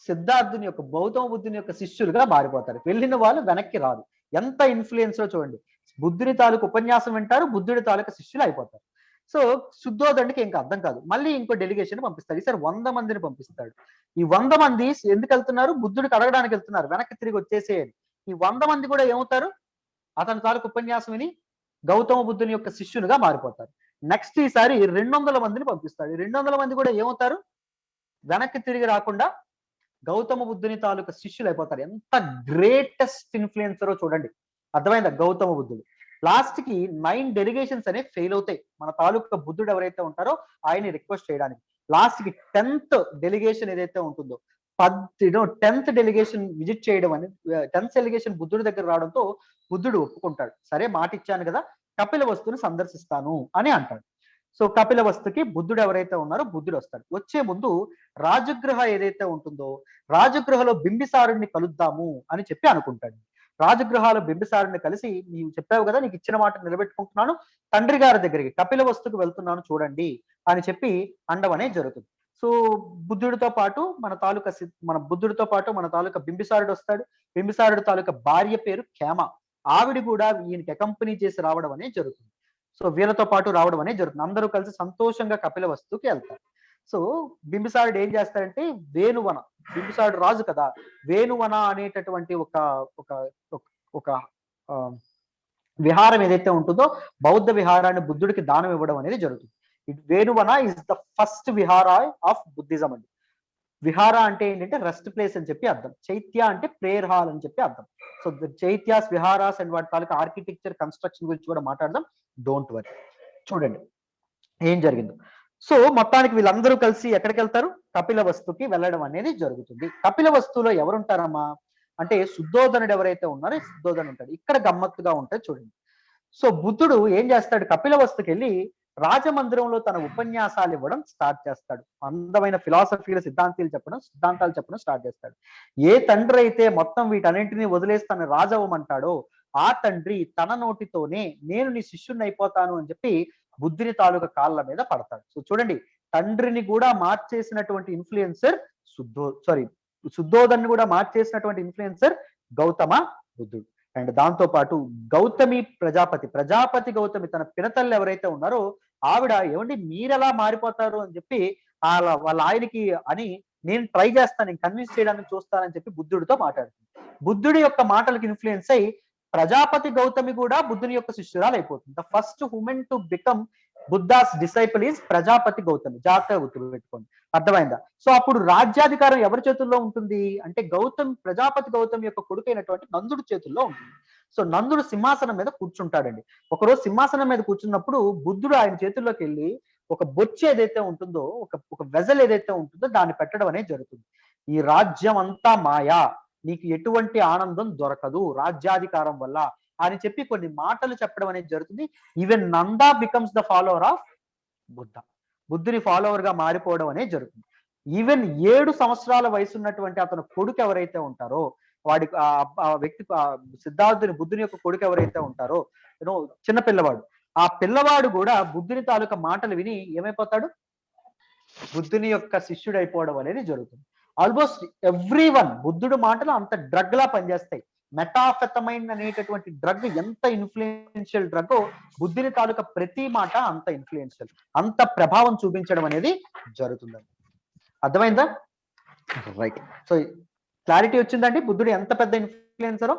సిద్ధార్థుని యొక్క, గౌతమ బుద్ధుని యొక్క శిష్యులుగా మారిపోతారు. వెళ్ళిన వాళ్ళు వెనక్కి రారు. ఎంత ఇన్ఫ్లుయెన్స్ లో చూడండి. బుద్ధుని తాలూకు ఉపన్యాసం వింటారు, బుద్ధుడి తాలూకు శిష్యులు అయిపోతారు. సో శుద్ధోదనుడికి ఇంకా అర్థం కాదు. మళ్ళీ ఇంకో డెలిగేషన్ పంపిస్తాడు. ఈసారి 100 మందిని పంపిస్తాడు. ఈ 100 మంది ఎందుకు వెళ్తున్నారు? బుద్ధుడికి అడగడానికి వెళ్తున్నారు. వెనక్కి తిరిగి వచ్చేసేయండి. ఈ 100 మంది కూడా ఏమవుతారు? అతని తాలూకు ఉపన్యాసం విని గౌతమ బుద్ధుని యొక్క శిష్యులుగా మారిపోతారు. నెక్స్ట్ ఈసారి 200 మందిని పంపిస్తాడు. 200 మంది కూడా ఏమవుతారు? వెనక్కి తిరిగి రాకుండా గౌతమ బుద్ధుని తాలూకు శిష్యులు అయిపోతారు. ఎంత గ్రేటెస్ట్ ఇన్ఫ్లుయెన్సరో చూడండి. అర్థమైందా? గౌతమ బుద్ధుడు. లాస్ట్ కి 9 డెలిగేషన్స్ అనేవి ఫెయిల్ అవుతాయి. మన తాలూకా బుద్ధుడు ఎవరైతే ఉంటారో ఆయన్ని రిక్వెస్ట్ చేయడానికి. లాస్ట్ కి 10th డెలిగేషన్ ఏదైతే ఉంటుందో 10th డెలిగేషన్ విజిట్ చేయడం అనేది, 10th డెలిగేషన్ బుద్ధుడి దగ్గర రావడంతో బుద్ధుడు ఒప్పుకుంటాడు. సరే మాట ఇచ్చాను కదా, కపిల వస్తుని సందర్శిస్తాను అని అంటాడు. సో కపిల వస్తుకి బుద్ధుడు ఎవరైతే ఉన్నారో బుద్ధుడు వస్తాడు. వచ్చే ముందు రాజగృహ ఏదైతే ఉంటుందో రాజగృహలో బింబిసారుడిని కలుద్దాము అని చెప్పి అనుకుంటాడు. రాజగృహాలు బింబిసారుడిని కలిసి, నీవు చెప్పావు కదా నీకు ఇచ్చిన మాట నిలబెట్టుకుంటున్నాను, తండ్రి గారి దగ్గరికి కపిల వస్తుకు వెళ్తున్నాను చూడండి అని చెప్పి అండం అనేది జరుగుతుంది. సో బుద్ధుడితో పాటు మన తాలూకా బింబిసారుడు వస్తాడు. బింబిసారుడు తాలూకా భార్య పేరు ఖేమ. ఆవిడ కూడా ఈయనకి అకంపెనీ చేసి రావడం అనేది జరుగుతుంది. సో వీళ్ళతో పాటు రావడం అనేది జరుగుతుంది. అందరూ కలిసి సంతోషంగా కపిల వస్తుకి వెళ్తారు. సో బింబిసారుడు ఏం చేస్తాడంటే వేణువన, బింబిసారుడు రాజు కదా, వేణువన అనేటటువంటి ఒక ఒక ఒక- ఒక ఆ, విహారం ఏదైతే ఉంటుందో బౌద్ధ విహారాన్ని బుద్ధుడికి దానం ఇవ్వడం అనేది జరుగుతుంది. వేణువన ఇస్ ద ఫస్ట్ విహార ఆఫ్ బుద్ధిజం అండి. విహార అంటే ఏంటంటే రెస్ట్ ప్లేస్ అని చెప్పి అర్థం, చైత్య అంటే ప్రేయర్ హాల్ అని చెప్పి అర్థం. సో చైత్యాస్, విహారాస్ అండ్ వాటి తాలూకా ఆర్కిటెక్చర్, కన్స్ట్రక్షన్ గురించి కూడా మాట్లాడదాం. Don't worry. చూడండి ఏం జరిగిందో. సో మొత్తానికి వీళ్ళందరూ కలిసి ఎక్కడికి వెళ్తారు? కపిలవస్తుకి వెళ్ళడం అనేది జరుగుతుంది. కపిలవస్తులో ఎవరుంటారమ్మా అంటే శుద్ధోదనుడు ఎవరైతే ఉన్నారో శుద్ధోదనుడు ఉంటాడు. ఇక్కడ గమ్మత్తుగా ఉంటుంది చూడండి. సో బుద్ధుడు ఏం చేస్తాడు? కపిలవస్తుకి వెళ్ళి రాజమందిరంలో తన ఉపన్యాసాలు ఇవ్వడం స్టార్ట్ చేస్తాడు. అందమైన ఫిలాసఫీల సిద్ధాంతాలు చెప్పడం స్టార్ట్ చేస్తాడు. ఏ తండ్రి అయితే మొత్తం వీటన్నింటినీ వదిలేసి తన రాజు అవ్వమంటాడో ఆ తండ్రి తన నోటితోనే నేను నీ శిష్యుని అయిపోతాను అని చెప్పి బుద్ధుని తాలూకా కాళ్ళ మీద పడతాడు. సో చూడండి, తండ్రిని కూడా మార్చేసినటువంటి ఇన్ఫ్లుయెన్సర్ శుద్ధోదన్ని కూడా మార్చేసినటువంటి ఇన్ఫ్లుయెన్సర్ గౌతమ బుద్ధుడు. అండ్ దాంతో పాటు గౌతమి ప్రజాపతి గౌతమి తన పినతల్లి ఎవరైతే ఉన్నారో ఆవిడ ఏమండి మీరెలా మారిపోతారు అని చెప్పి వాళ్ళ ఆయనకి అని నేను ట్రై చేస్తాను, నేను కన్విన్స్ చేయడానికి చూస్తానని చెప్పి బుద్ధుడితో మాట్లాడుతుంది. బుద్ధుడి యొక్క మాటలకు ఇన్ఫ్లుయెన్స్ అయి ప్రజాపతి గౌతమి కూడా బుద్ధుని యొక్క శిష్యురాలు అయిపోతుంది. The first women to become Buddha's disciple is Prajapati Gautami. జాగ్రత్తగా గుర్తుపెట్టుకోండి, అర్థమైందా? సో అప్పుడు రాజ్యాధికారం ఎవరి చేతుల్లో ఉంటుంది అంటే ప్రజాపతి గౌతమి యొక్క కొడుకైనటువంటి నందుడి చేతుల్లో ఉంటుంది. సో నందుడు సింహాసనం మీద కూర్చుంటాడండి. ఒకరోజు సింహాసనం మీద కూర్చున్నప్పుడు బుద్ధుడు ఆయన చేతుల్లోకి వెళ్ళి ఒక బొచ్చు ఏదైతే ఉంటుందో, ఒక వెజల్ ఏదైతే ఉంటుందో దాన్ని పెట్టడం అనేది జరుగుతుంది. ఈ రాజ్యం అంతా మాయా, నీకు ఎటువంటి ఆనందం దొరకదు రాజ్యాధికారం వల్ల అని చెప్పి కొన్ని మాటలు చెప్పడం అనేది జరుగుతుంది. Even Nanda becomes the follower of బుద్ధుని ఫాలోవర్ గా మారిపోవడం అనేది జరుగుతుంది. ఈవెన్ 7 సంవత్సరాల వయసు ఉన్నటువంటి అతను కొడుకు ఎవరైతే ఉంటారో వాడి ఆ వ్యక్తి సిద్ధార్థుని బుద్ధుని యొక్క కొడుకు ఎవరైతే ఉంటారో చిన్న పిల్లవాడు, ఆ పిల్లవాడు కూడా బుద్ధుని తాలూకా మాటలు విని ఏమైపోతాడు? బుద్ధుని యొక్క శిష్యుడు అయిపోవడం అనేది జరుగుతుంది. ఆల్మోస్ట్ ఎవ్రీ వన్ బుద్ధుడు మాటలు అంత డ్రగ్ లా పనిచేస్తాయి. మెటాఫెతమైన్ అనేటటువంటి డ్రగ్ ఎంత ఇన్ఫ్లుయెన్షియల్ డ్రగ్, బుద్ధుని తాలూకా ప్రతి మాట అంత ఇన్ఫ్లుయెన్షియల్, అంత ప్రభావం చూపించడం అనేది జరుగుతుందండి. అర్థమైందా? రైట్. సో క్లారిటీ వచ్చిందండి బుద్ధుడు ఎంత పెద్ద ఇన్ఫ్లుయెన్సరో.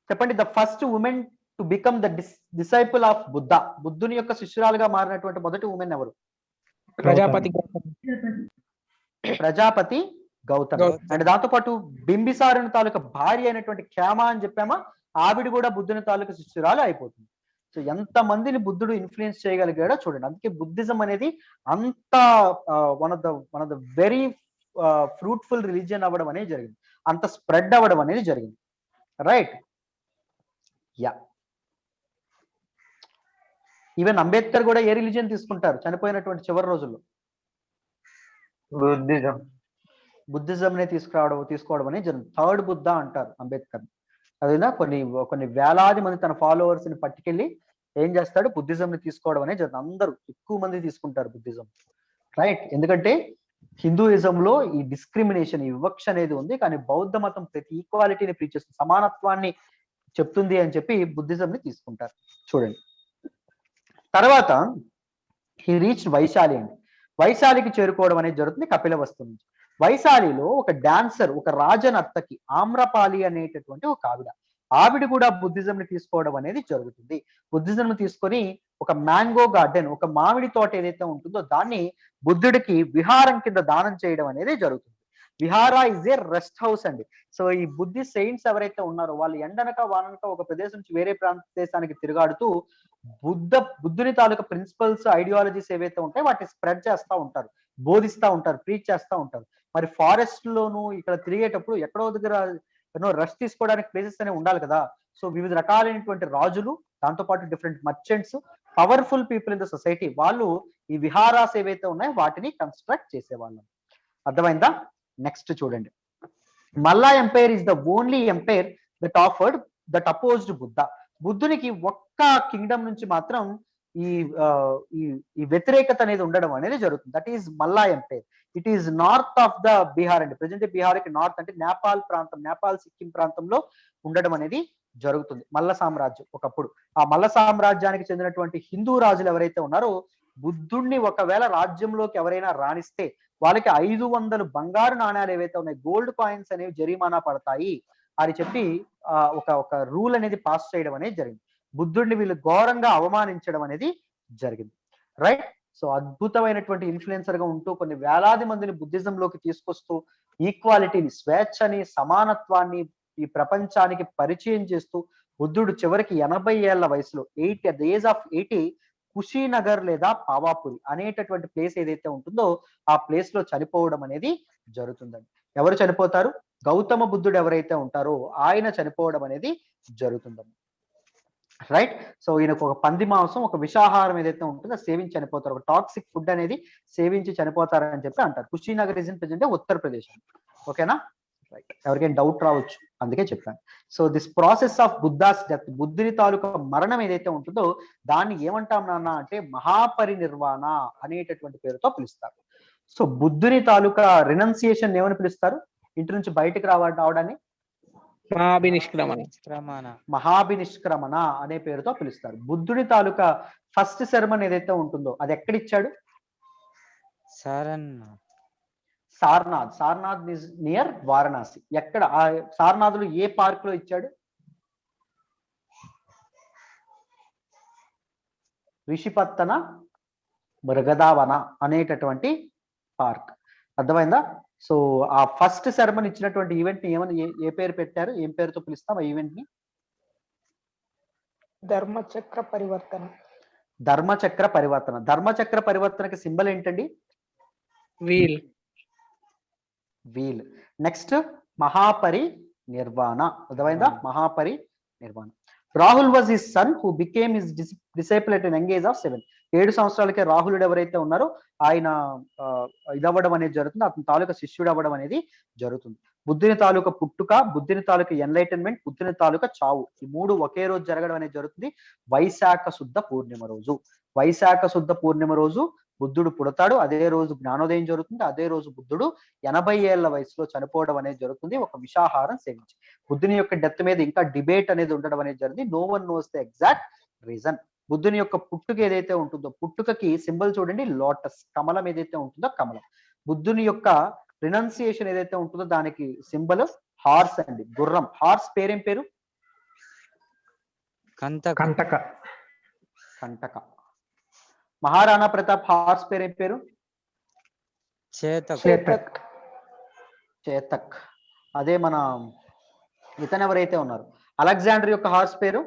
చెప్పండి, the first women to become the disciple of Buddha, బుద్ధుని యొక్క శిష్యురాలుగా మారినటువంటి మొదటి ఉమెన్ ఎవరు? ప్రజాపతి గౌతమి. అండ్ దాంతో పాటు బింబిసారుని తాలూకా భార్య అయినటువంటి క్షేమ అని చెప్పామా, ఆవిడ కూడా బుద్ధుని తాలూకా శిష్యురాలు అయిపోతుంది. సో ఎంత మందిని బుద్ధుడు ఇన్ఫ్లుయెన్స్ చేయగలిగాడో చూడండి. అందుకే బుద్ధిజం అనేది అంత one of the very fruitful religion అవ్వడం అనేది జరిగింది, అంత స్ప్రెడ్ అవ్వడం అనేది జరిగింది. రైట్. యా, ఈవెన్ అంబేద్కర్ కూడా ఏ రిలీజియన్ తీసుకుంటారు చనిపోయినటువంటి చివరి రోజుల్లో? బుద్ధిజం నే తీసుకోవడం అనేది జరిగింది. థర్డ్ బుద్ధ అంటారు అంబేద్కర్. అదేనా కొన్ని వేలాది మంది తన ఫాలోవర్స్ ని పట్టుకెళ్ళి ఏం చేస్తాడు? బుద్ధిజం ని తీసుకోవడం అనేది జరుగుతుంది. అందరూ ఎక్కువ మంది తీసుకుంటారు బుద్ధిజం. రైట్. ఎందుకంటే హిందూయిజంలో ఈ డిస్క్రిమినేషన్, ఈ వివక్ష అనేది ఉంది, కానీ బౌద్ధ మతం ప్రతి ఈక్వాలిటీని ప్రీచ్ చేస్తుంది, సమానత్వాన్ని చెప్తుంది అని చెప్పి బుద్ధిజం ని తీసుకుంటారు. చూడండి, తర్వాత హీ రీచ్ వైశాలి అండి. వైశాలికి చేరుకోవడం అనేది జరుగుతుంది కపిలవస్తు నుంచి. వైశాలిలో ఒక డాన్సర్, ఒక రాజనర్తకి ఆమ్రపాలి అనేటటువంటి ఒక ఆవిడ కూడా బుద్ధిజం ని తీసుకోవడం అనేది జరుగుతుంది. బుద్ధిజం ని తీసుకొని ఒక మ్యాంగో గార్డెన్, ఒక మామిడి తోట ఏదైతే ఉంటుందో దాన్ని బుద్ధుడికి విహారం కింద దానం చేయడం అనేది జరుగుతుంది. విహార ఇస్ ఏ రెస్ట్ హౌస్ అండి. సో ఈ బుద్ధి సెయింట్స్ ఎవరైతే ఉన్నారో వాళ్ళు ఎండనక వాననక ఒక ప్రదేశం నుంచి వేరే ప్రదేశానికి తిరుగాడుతూ బుద్ధుని తాలూకా ప్రిన్సిపల్స్, ఐడియాలజీస్ ఏవైతే ఉంటాయో వాటిని స్ప్రెడ్ చేస్తూ ఉంటారు, బోధిస్తూ ఉంటారు, ప్రీచ్ చేస్తూ ఉంటారు. మరి ఫారెస్ట్ లోను ఇక్కడ తిరిగేటప్పుడు ఎక్కడో దగ్గర రెస్ట్ తీసుకోవడానికి ప్లేసెస్ అనేవి ఉండాలి కదా. సో వివిధ రకాలైనటువంటి రాజులు, దాంతో పాటు different merchants, powerful people in the society, వాళ్ళు ఈ విహారాస్ ఏవైతే ఉన్నాయో వాటిని కన్స్ట్రక్ట్ చేసేవాళ్ళం. అర్థమైందా? నెక్స్ట్ చూడండి, Malla empire is the only empire that opposed Buddha. బుద్ధునికి ఒక్క కింగ్డమ్ నుంచి మాత్రం ఈ వ్యతిరేకత అనేది ఉండడం అనేది జరుగుతుంది. That is Malla empire. It is north of the Bihar అండి. ప్రజెంట్ బీహార్కి నార్త్ అంటే నేపాల్ ప్రాంతం, నేపాల్ సిక్కిం ప్రాంతంలో ఉండడం అనేది జరుగుతుంది మల్ల సామ్రాజ్యం. ఒకప్పుడు ఆ మల్ల సామ్రాజ్యానికి చెందినటువంటి హిందూ రాజులు ఎవరైతే ఉన్నారో బుద్ధుణ్ణి ఒకవేళ రాజ్యంలోకి ఎవరైనా రాణిస్తే వాళ్ళకి 500 బంగారు నాణ్యాలు ఏవైతే ఉన్నాయి, గోల్డ్ కాయిన్స్ అనేవి జరిమానా పడతాయి అని చెప్పి ఒక రూల్ అనేది పాస్ చేయడం అనేది జరిగింది. బుద్ధుడిని వీళ్ళు ఘోరంగా అవమానించడం అనేది జరిగింది. రైట్. సో అద్భుతమైనటువంటి ఇన్ఫ్లుయెన్సర్ గా ఉంటూ కొన్ని వేలాది మందిని బుద్ధిజంలోకి తీసుకొస్తూ ఈక్వాలిటీని, స్వేచ్ఛని, సమానత్వాన్ని ఈ ప్రపంచానికి పరిచయం చేస్తూ బుద్ధుడు చివరికి 80 ఏళ్ల వయసులో at the age of 80 Kushinagar లేదా పావాపురి అనేటటువంటి ప్లేస్ ఏదైతే ఉంటుందో ఆ ప్లేస్ లో చనిపోవడం అనేది జరుగుతుందండి. ఎవరు చనిపోతారు? గౌతమ బుద్ధుడు ఎవరైతే ఉంటారో ఆయన చనిపోవడం అనేది జరుగుతుందండి. రైట్. సో ఈయనకు ఒక పంది మాంసం, ఒక విషాహారం ఏదైతే ఉంటుందో సేవించి చనిపోతారు. ఒక టాక్సిక్ ఫుడ్ అనేది సేవించి చనిపోతారని చెప్పి అంటారు. Kushinagar is in present Uttar Pradesh. ఓకేనా? రైట్. ఎవరికైనా డౌట్ రావచ్చు, అందుకే చెప్పాను. So this process of Buddha's death, బుద్ధుని తాలూకా మరణం ఏదైతే ఉంటుందో దాన్ని ఏమంటాం నాన్న అంటే మహాపరినిర్వాణ అనేటటువంటి పేరుతో పిలుస్తారు. సో బుద్ధుని తాలూకా రినౌన్సియేషన్ ఏమని పిలుస్తారు? ఇంటి నుంచి బయటకు రావడాన్ని మహాభినిష్క్రమణ అనే పేరుతో పిలుస్తారు. బుద్ధుని తాలూకా ఫస్ట్ సెరమన్ ఏదైతే ఉంటుందో అది ఎక్కడిచ్చాడు? సారనాథ్. Sarnath is near Varanasi. ఎక్కడ? ఆ సారనాథులు ఏ పార్క్ లో ఇచ్చాడు? రిషిపత్తన మృగదావన అనేటటువంటి పార్క్. అర్థమైందా? సో ఆ ఫస్ట్ సెరమన్ ఇచ్చినటువంటి ఈవెంట్ ని ఏమని ఏ పేరు పెట్టారు? ఏం పేరుతో పిలుస్తాం ఆ ఈవెంట్ ని? ధర్మచక్ర పరివర్తన. ధర్మచక్ర పరివర్తన. ధర్మచక్ర పరివర్తనకి సింబల్ ఏంటండి? Wheel. Wheel. Next Mahaparinirvana. అర్థమైందా? Mahaparinirvana. Rahul was his son who became his disciple at young age of 7. 7 సంవత్సరాలకే రాహులుడు ఎవరైతే ఉన్నారో ఆయన ఇదవ్వడం అనేది జరుగుతుంది, అతని తాలూకా శిష్యుడు అవ్వడం అనేది జరుగుతుంది. బుద్ధుని తాలూకా పుట్టుక, బుద్ధుని తాలూకా ఎన్లైటన్మెంట్, బుద్ధుని తాలూకా చావు, ఈ 3 ఒకే రోజు జరగడం అనేది జరుగుతుంది. వైశాఖ శుద్ధ పూర్ణిమ రోజు. వైశాఖ శుద్ధ పూర్ణిమ రోజు బుద్ధుడు పుడతాడు. అదే రోజు జ్ఞానోదయం జరుగుతుంది. అదే రోజు బుద్ధుడు 80 ఏళ్ల వయసులో చనిపోవడం అనేది జరుగుతుంది, ఒక విషాహారం సేవించి. బుద్ధుని యొక్క డెత్ మీద ఇంకా డిబేట్ అనేది ఉండడం అనేది జరిగింది. No one knows the exact reason. బుద్ధుని యొక్క పుట్టుక ఏదైతే ఉంటుందో, పుట్టుకకి సింబల్ చూడండి లోటస్, కమలం ఏదైతే ఉంటుందో కమలం. బుద్ధుని యొక్క రినౌన్సియేషన్ ఏదైతే ఉంటుందో దానికి సింబల్ హార్స్ అండి, గుర్రం. హార్స్ పేరేం పేరు? కంటక. కంటక. మహారాణా ప్రతాప్ హార్స్ పేరేం పేరు? చేతక్. చేతక్. అదే మన ఇతను ఎవరైతే ఉన్నారు అలెగ్జాండర్ యొక్క హార్స్ పేరు?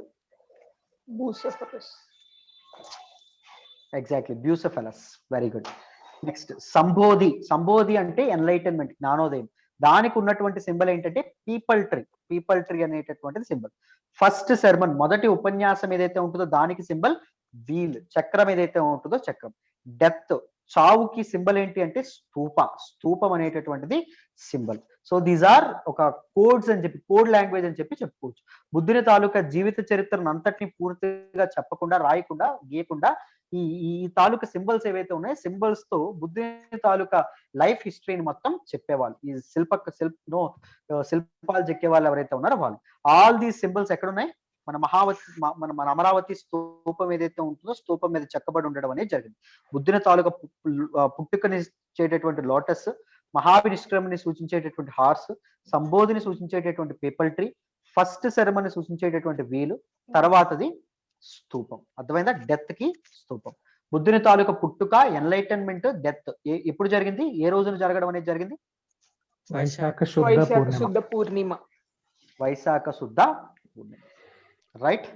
Bucephalus. Exactly, Bucephalus. Very good. Next Sambodhi. Sambodhi అంటే ఎన్లైటన్మెంట్, జ్ఞానోదయం. దానికి ఉన్నటువంటి సింబల్ ఏంటంటే పీపల్ ట్రీ. పీపల్ ట్రీ అనేటటువంటిది సింబల్. ఫస్ట్ సెర్మన్, మొదటి ఉపన్యాసం ఏదైతే ఉంటుందో దానికి సింబల్ వీల్, చక్రం ఏదైతే ఉంటుందో చక్రం. డెత్, చావుకి సింబల్ ఏంటి అంటే స్తూప, స్తూపం అనేటటువంటిది సింబల్. సో దీస్ ఆర్ ఒక కోడ్స్ అని చెప్పి, కోడ్ లాంగ్వేజ్ అని చెప్పి చెప్పుకోవచ్చు. బుద్ధుని తాలూకా జీవిత చరిత్రను అంతటిని పూర్తిగా చెప్పకుండా, రాయకుండా, గీయకుండా ఈ ఈ తాలూకా సింబల్స్ ఏవైతే ఉన్నాయో సింబల్స్ తో బుద్ధుని తాలూకా లైఫ్ హిస్టరీని మొత్తం చెప్పేవాళ్ళు. ఈ శిల్పాలు చెక్కే వాళ్ళు ఎవరైతే ఉన్నారో వాళ్ళు. ఆల్ దీస్ సింబల్స్ ఎక్కడ ఉన్నాయి? మన అమరావతి స్తూపం ఏదైతే ఉంటుందో స్తూపం మీద చెక్కబడి ఉండడం అనేది జరిగింది. బుద్ధుని తాలూకా పుట్టుకని చేసేటటువంటి లోటస్, మహావినిష్క్రమని సూచించేటటువంటి హార్స్, సంబోధిని సూచించేటటువంటి పీపల్ ట్రీ, ఫస్ట్ సెరమని సూచించేటటువంటి వీలు, తర్వాతది స్తూపం. అర్థమైందా? డెత్ కి స్తూపం. బుద్ధుని తాలూకా పుట్టుక, ఎన్లైటన్మెంట్, డెత్ ఎప్పుడు జరిగింది? ఏ రోజున జరగడం అనేది జరిగింది? వైశాఖ Shuddha Purnima. Vaishakha Shuddha Purnima. Right.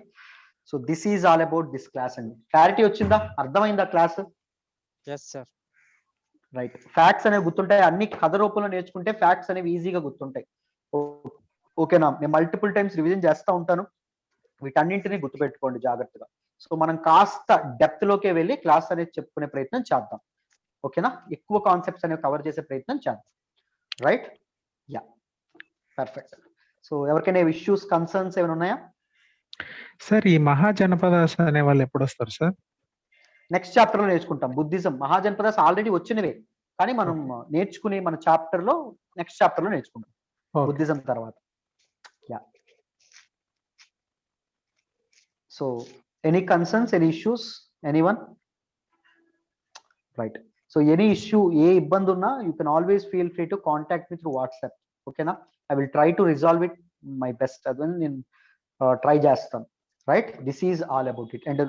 So this is all about this class అండి. క్లారిటీ వచ్చిందా? అర్థమైందా క్లాస్? రైట్. ఫ్యాక్ట్స్ అనేవి గుర్తుంటాయి. అన్ని కథ రూపంలో నేర్చుకుంటే ఫ్యాక్ట్స్ అనేవి ఈజీగా గుర్తుంటాయి. ఓకేనా? నేను మల్టిపుల్ టైమ్స్ రివిజన్ చేస్తూ ఉంటాను, వీటన్నింటినీ గుర్తుపెట్టుకోండి జాగ్రత్తగా. సో మనం కాస్త డెప్త్ లోకే వెళ్ళి క్లాస్ అనేది చెప్పుకునే ప్రయత్నం చేద్దాం. ఓకేనా? ఎక్కువ కాన్సెప్ట్స్ అనేవి కవర్ చేసే ప్రయత్నం చేద్దాం. రైట్. Yeah, perfect. సో ఎవరికైనా ఇష్యూస్, కన్సర్న్స్ ఏమైనా ఉన్నాయా? సార్ ఈ మహాజనపదాస్ అనే వాళ్ళు ఎప్పుడు వస్తారు సార్? నెక్స్ట్ చాప్టర్ లో నేర్చుకుంటాం. బుద్ధిజం మహాజనపదాస్ ఆల్రెడీ వచ్చినవే, కానీ మనం నేర్చుకుని మన చాప్టర్ లో నెక్స్ట్ చాప్టర్ లో నేర్చుకుంటాం బుద్ధిజం తర్వాత. Yeah. So any concerns, any issues, anyone? Right. So any issue, ఏ ఇబ్బంది ఉన్నా you can always feel free to contact me through WhatsApp. ఓకేనా? I will try to resolve it my best. అదని నేను ట్రై చేస్తాను. Right, this is all about it. And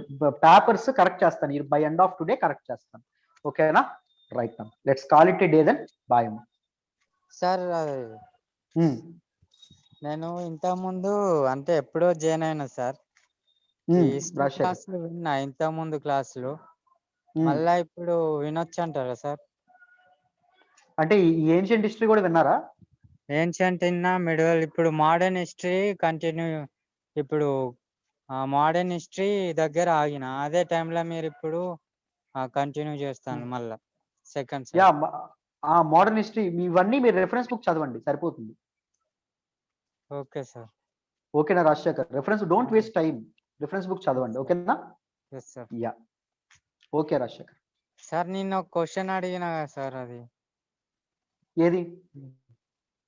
papers correct చేస్తాను by end of today, correct చేస్తాను. ఓకేనా? Right ma'am, let's call it a day then. Bye అమ్మ. సార్ నేను ఇంతకుముందు అంటే ఎప్పుడో జాయిన్ అయినా సార్. ఈ హిస్టరీ రాజశేఖర్, క్లాసులు విన్నా ఇంతకుముందు క్లాసులు. మళ్ళా ఇప్పుడు వినొచ్చు అంటారా సార్? అంటే ఈ ఏన్షియంట్ హిస్టరీ కూడా విన్నారా? ఏన్షియంట్ విన్నా, మిడివల్, ఇప్పుడు మోడర్న్ హిస్టరీ కంటిన్యూ. ఇప్పుడు మోడర్న్ హిస్టరీ దగ్గర ఆగిన, అదే టైంలో మీరు ఇప్పుడు కంటిన్యూ చేస్తాను మళ్ళా సెకండ్ యా, సార్. ఆ మోడర్న్ హిస్టరీ ఇవన్నీ మీరు రెఫరెన్స్ బుక్ చదవండి, సరిపోతుంది. Okay sir. ఓకేనా Rajasekhar? Reference, don't waste time, reference book చదవండి. ఓకేనా? Yes sir. Yeah, okay Rajasekhar. Sir నేను ఒక క్వశ్చన్ అడిగిన కదా సార్, అది ఏది?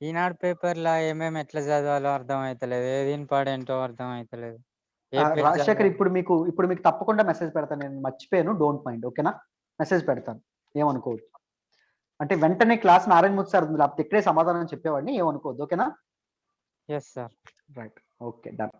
ఈనాడు పేపర్లో ఏమేమి ఎట్లా చదవాలో అర్థం అవుతలేదు, ఏది ఇంపార్టెంటో అర్థం అవుతలేదు. ఏ పేజ్ రాజశేఖర్, చదవాలి? ఇప్పుడు మీకు తప్పకుండా మెసేజ్ పెడతాను. నేను మర్చిపోయాను, డోంట్ మైండ్. ఓకేనా? మెసేజ్ పెడతాను, ఏమనుకోవద్దు. అంటే వెంటనే క్లాస్ నారాయణమూర్తి సార్ లేకపోతే ఇక్కడే సమాధానం చెప్పేవాడిని, ఏమనుకోవద్దు. ఓకేనా? Yes sir. Right, okay, done.